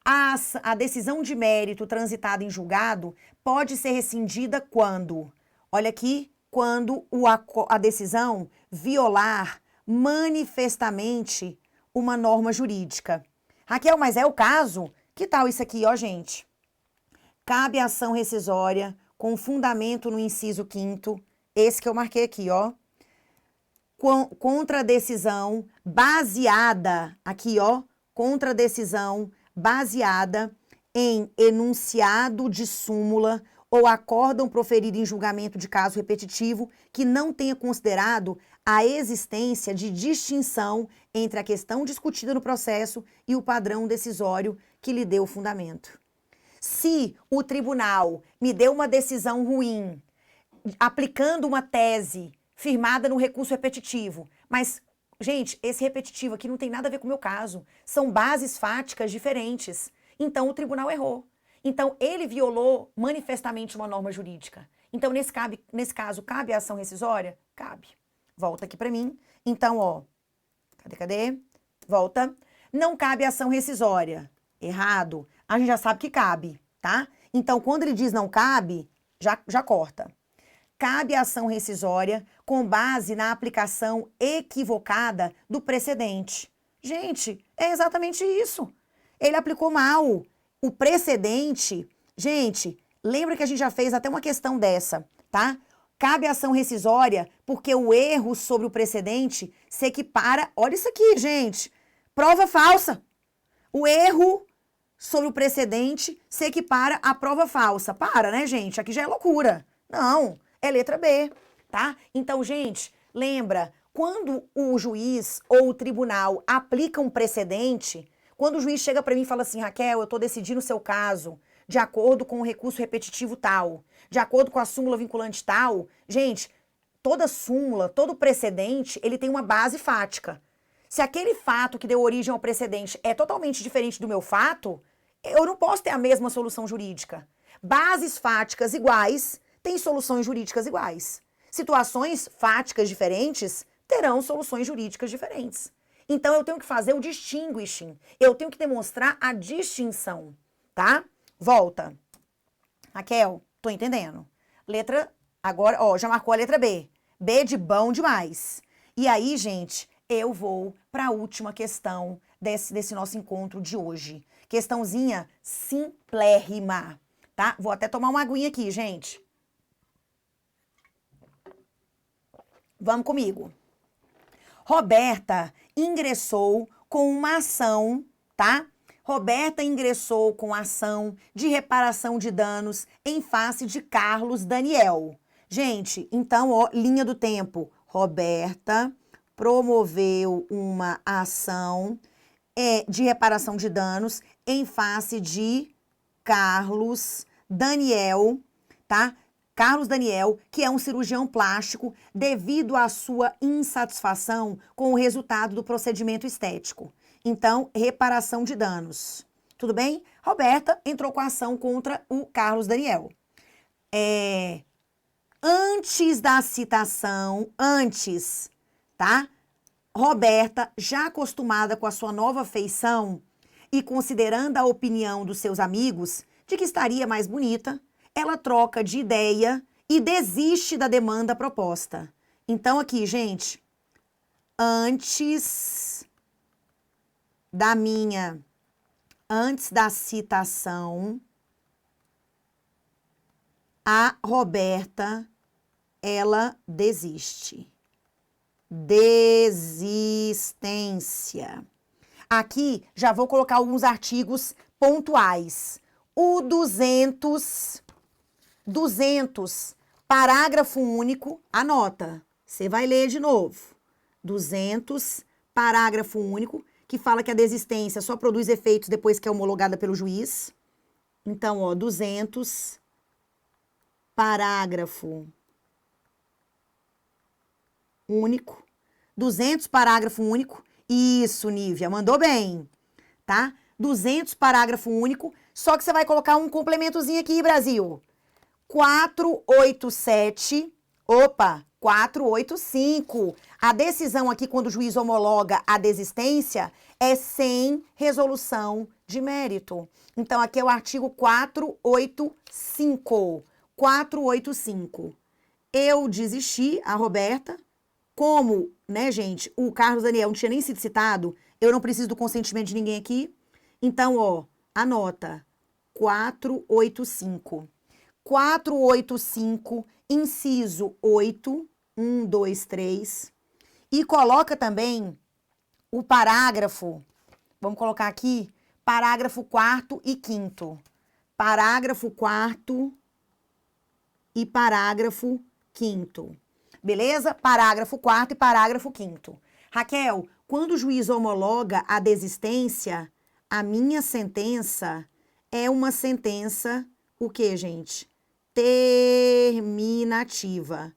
A decisão de mérito transitada em julgado pode ser rescindida quando? Olha aqui, quando a decisão violar manifestamente uma norma jurídica. Raquel, mas é o caso? Que tal isso aqui, ó, gente? Cabe ação rescisória com fundamento no inciso 5º, esse que eu marquei aqui, ó. Contra a decisão baseada, aqui, ó, contra a decisão baseada em enunciado de súmula ou acórdão proferido em julgamento de caso repetitivo que não tenha considerado a existência de distinção entre a questão discutida no processo e o padrão decisório que lhe deu o fundamento. Se o tribunal me deu uma decisão ruim, aplicando uma tese firmada no recurso repetitivo, mas, gente, esse repetitivo aqui não tem nada a ver com o meu caso, são bases fáticas diferentes, então o tribunal errou. Então, ele violou manifestamente uma norma jurídica. Então, nesse caso, cabe a ação rescisória? Cabe. Volta aqui para mim. Então, ó, cadê? Volta. Não cabe ação rescisória. Errado. A gente já sabe que cabe, tá? Então, quando ele diz não cabe, já corta. Cabe a ação rescisória com base na aplicação equivocada do precedente. Gente, é exatamente isso. Ele aplicou mal. O precedente, gente, lembra que a gente já fez até uma questão dessa, tá? Cabe ação rescisória porque o erro sobre o precedente se equipara, olha isso aqui, gente, prova falsa. O erro sobre o precedente se equipara à prova falsa. Para, né, gente? Aqui já é loucura. Não, é letra B, tá? Então, gente, lembra, quando o juiz ou o tribunal aplica um precedente, quando o juiz chega para mim e fala assim, Raquel, eu estou decidindo o seu caso de acordo com o recurso repetitivo tal, de acordo com a súmula vinculante tal, gente, toda súmula, todo precedente, ele tem uma base fática. Se aquele fato que deu origem ao precedente é totalmente diferente do meu fato, eu não posso ter a mesma solução jurídica. Bases fáticas iguais têm soluções jurídicas iguais. Situações fáticas diferentes terão soluções jurídicas diferentes. Então, eu tenho que fazer o distinguishing. Eu tenho que demonstrar a distinção, tá? Volta. Raquel, tô entendendo. Letra, agora, ó, já marcou a letra B. B de bom demais. E aí, gente, eu vou para a última questão desse nosso encontro de hoje. Questãozinha simplérrima, tá? Vou até tomar uma aguinha aqui, gente. Vamos comigo. Roberta ingressou com uma ação, tá? Roberta ingressou com ação de reparação de danos em face de Carlos Daniel. Gente, então, ó, linha do tempo. Roberta promoveu uma ação de reparação de danos em face de Carlos Daniel, tá? Carlos Daniel, que é um cirurgião plástico, devido à sua insatisfação com o resultado do procedimento estético. Então, reparação de danos. Tudo bem? Roberta entrou com a ação contra o Carlos Daniel. Antes da citação, tá? Roberta, já acostumada com a sua nova feição e considerando a opinião dos seus amigos de que estaria mais bonita, ela troca de ideia e desiste da demanda proposta. Então, aqui, gente, antes da citação, a Roberta, ela desiste. Desistência. Aqui, já vou colocar alguns artigos pontuais. O 200, Parágrafo único, anota. Você vai ler de novo. 200, parágrafo único, que fala que a desistência só produz efeitos depois que é homologada pelo juiz. Então, ó, 200, parágrafo único. 200, parágrafo único. Isso, Nívia, mandou bem, tá? 200, parágrafo único. Só que você vai colocar um complementozinho aqui, Brasil. 487, 485. A decisão aqui, quando o juiz homologa a desistência, é sem resolução de mérito. Então, aqui é o artigo 485. 485. Eu desisti, a Roberta. Como, né, gente, o Carlos Daniel não tinha nem sido citado, eu não preciso do consentimento de ninguém aqui. Então, ó, anota. 485. 485, inciso 8, 1, 2, 3. E coloca também o parágrafo, vamos colocar aqui, parágrafo 4º e 5º. Parágrafo 4º e parágrafo 5º. Beleza? Parágrafo 4º e parágrafo 5º. Raquel, quando o juiz homologa a desistência, a minha sentença é uma sentença, o quê, gente? Terminativa.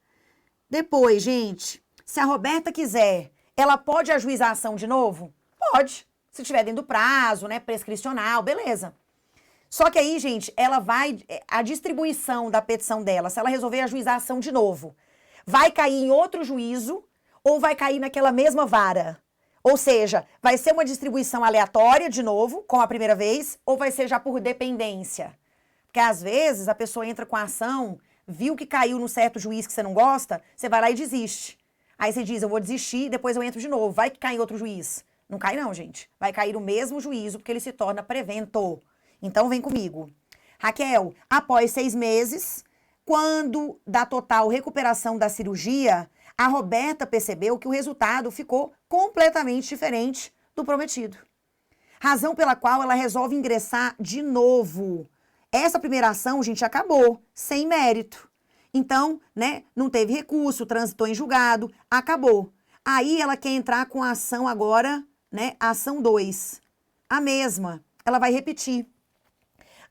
Depois, gente, se a Roberta quiser, ela pode ajuizar a ação de novo? Pode. Se tiver dentro do prazo, né, prescricional, beleza. Só que aí, gente, ela vai, a distribuição da petição dela, se ela resolver ajuizar a ação de novo, vai cair em outro juízo ou vai cair naquela mesma vara? Ou seja, vai ser uma distribuição aleatória de novo, como a primeira vez, ou vai ser já por dependência? Porque às vezes a pessoa entra com a ação, viu que caiu num certo juiz que você não gosta, você vai lá e desiste. Aí você diz, eu vou desistir, depois eu entro de novo. Vai que cai em outro juiz. Não cai não, gente. Vai cair no mesmo juízo, porque ele se torna prevento. Então vem comigo. Raquel, após 6 meses, quando da total recuperação da cirurgia, a Roberta percebeu que o resultado ficou completamente diferente do prometido. Razão pela qual ela resolve ingressar de novo. Essa primeira ação, gente, acabou, sem mérito. Então, né, não teve recurso, transitou em julgado, acabou. Aí ela quer entrar com a ação agora, né, ação 2. A mesma, ela vai repetir.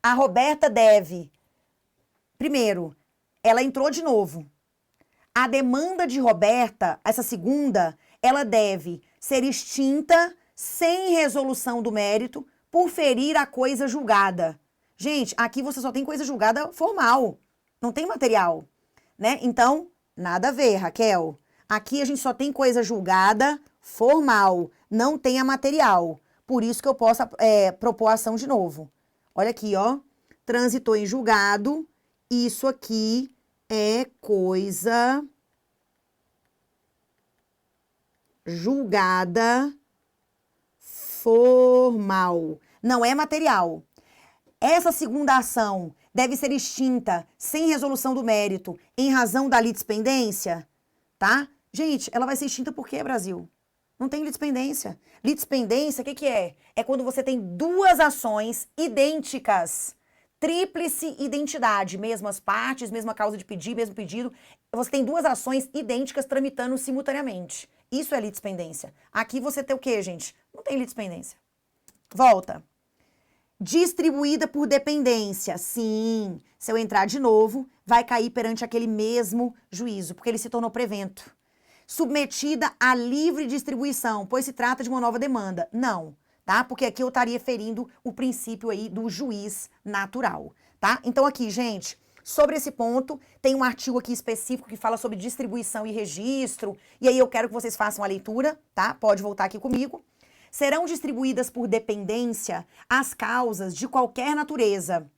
A Roberta deve, primeiro, ela entrou de novo. A demanda de Roberta, essa segunda, ela deve ser extinta sem resolução do mérito por ferir a coisa julgada. Gente, aqui você só tem coisa julgada formal, não tem material, né? Então, nada a ver, Raquel. Aqui a gente só tem coisa julgada formal, não tem a material. Por isso que eu posso propor a ação de novo. Olha aqui, ó. Transitou em julgado, isso aqui é coisa julgada formal, não é material. Essa segunda ação deve ser extinta sem resolução do mérito em razão da litispendência, tá? Gente, ela vai ser extinta por quê, Brasil? Não tem litispendência. Litispendência, o que é? É quando você tem duas ações idênticas. Tríplice identidade, mesmas partes, mesma causa de pedir, mesmo pedido. Você tem duas ações idênticas tramitando simultaneamente. Isso é litispendência. Aqui você tem o quê, gente? Não tem litispendência. Volta. Distribuída por dependência. Sim, se eu entrar de novo, vai cair perante aquele mesmo juízo, porque ele se tornou prevento. Submetida a livre distribuição, pois se trata de uma nova demanda. Não, tá? Porque aqui eu estaria ferindo o princípio aí do juiz natural, tá? Então aqui, gente, sobre esse ponto, tem um artigo aqui específico que fala sobre distribuição e registro, e aí eu quero que vocês façam a leitura, tá? Pode voltar aqui comigo. Serão distribuídas por dependência as causas de qualquer natureza.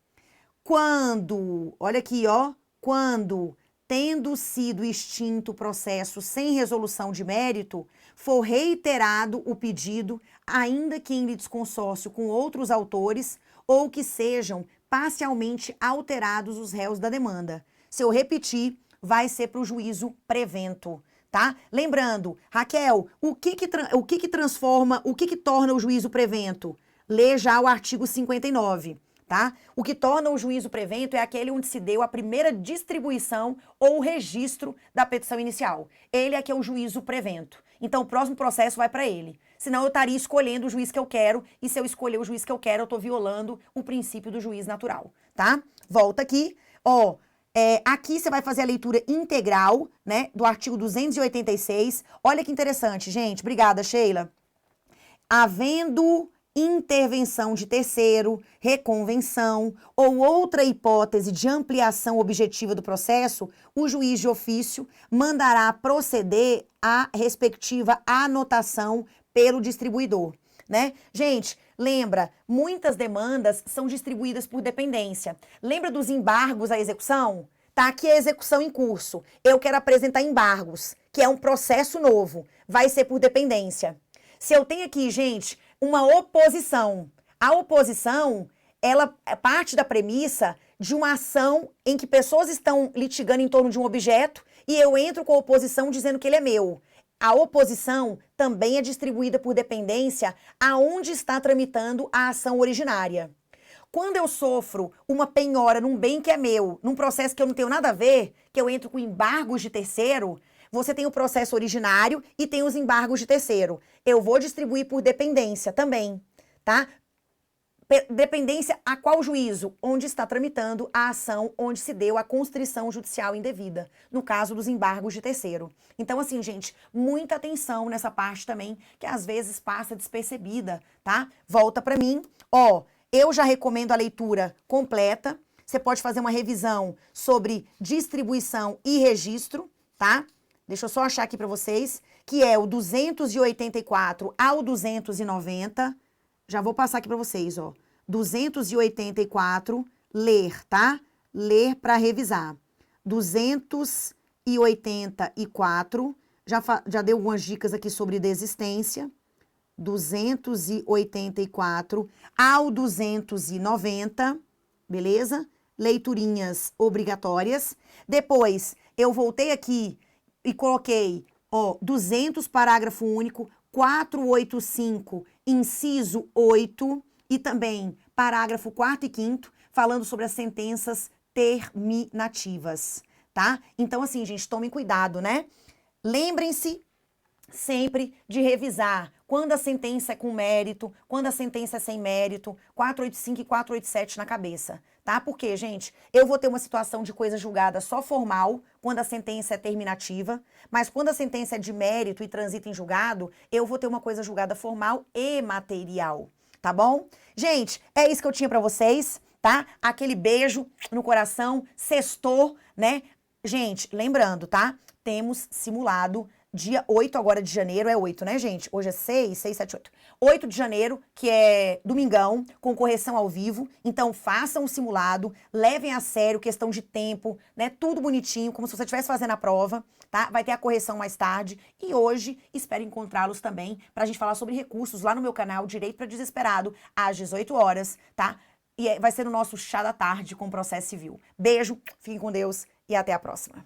Quando, olha aqui, ó, quando, tendo sido extinto o processo sem resolução de mérito, for reiterado o pedido, ainda que em litisconsórcio com outros autores, ou que sejam parcialmente alterados os réus da demanda. Se eu repetir, vai ser para o juízo prevento. Tá? Lembrando, Raquel, o que torna o juízo prevento? Lê já o artigo 59. tá? O que torna o juízo prevento é aquele onde se deu a primeira distribuição ou registro da petição inicial. Ele é que é o juízo prevento. Então, o próximo processo vai para ele. Senão, eu estaria escolhendo o juiz que eu quero, e se eu escolher o juiz que eu quero, eu estou violando o princípio do juiz natural, tá? Volta aqui, ó. Aqui você vai fazer a leitura integral, né, do artigo 286. Olha que interessante, gente. Obrigada, Sheila. Havendo intervenção de terceiro, reconvenção ou outra hipótese de ampliação objetiva do processo, o juiz de ofício mandará proceder à respectiva anotação pelo distribuidor, né? Gente, lembra, muitas demandas são distribuídas por dependência. Lembra dos embargos à execução? Tá aqui a execução em curso. Eu quero apresentar embargos, que é um processo novo. Vai ser por dependência. Se eu tenho aqui, gente, uma oposição, a oposição, ela parte da premissa de uma ação em que pessoas estão litigando em torno de um objeto e eu entro com a oposição dizendo que ele é meu. A oposição também é distribuída por dependência aonde está tramitando a ação originária. Quando eu sofro uma penhora num bem que é meu, num processo que eu não tenho nada a ver, que eu entro com embargos de terceiro, você tem o processo originário e tem os embargos de terceiro. Eu vou distribuir por dependência também, tá? Dependência a qual juízo? Onde está tramitando a ação onde se deu a constrição judicial indevida, no caso dos embargos de terceiro. Então, assim, gente, muita atenção nessa parte também, que às vezes passa despercebida, tá? Volta para mim, ó, eu já recomendo a leitura completa, você pode fazer uma revisão sobre distribuição e registro, tá? Deixa eu só achar aqui para vocês, que é o 284 ao 290, já vou passar aqui para vocês, ó. 284, ler, tá? Ler para revisar. 284, já dei algumas dicas aqui sobre desistência. 284 ao 290, beleza? Leiturinhas obrigatórias. Depois, eu voltei aqui e coloquei, ó, 200, parágrafo único, 485, inciso 8, e também parágrafo 4º e 5º, falando sobre as sentenças terminativas, tá? Então, assim, gente, tomem cuidado, né? Lembrem-se sempre de revisar quando a sentença é com mérito, quando a sentença é sem mérito, 485 e 487 na cabeça, tá? Porque, gente, eu vou ter uma situação de coisa julgada só formal, quando a sentença é terminativa, mas quando a sentença é de mérito e transita em julgado, eu vou ter uma coisa julgada formal e material, tá bom? Gente, é isso que eu tinha pra vocês, tá? Aquele beijo no coração, sextou, né? Gente, lembrando, tá? Temos simulado dia 8 agora de janeiro, é 8, né, gente? Hoje é 6, 7, 8. 8 de janeiro, que é domingão, com correção ao vivo. Então, façam o simulado, levem a sério, questão de tempo, né? Tudo bonitinho, como se você estivesse fazendo a prova, tá? Vai ter a correção mais tarde. E hoje, espero encontrá-los também pra gente falar sobre recursos lá no meu canal Direito para Desesperado, às 18 horas, tá? E vai ser o nosso chá da tarde com processo civil. Beijo, fiquem com Deus e até a próxima.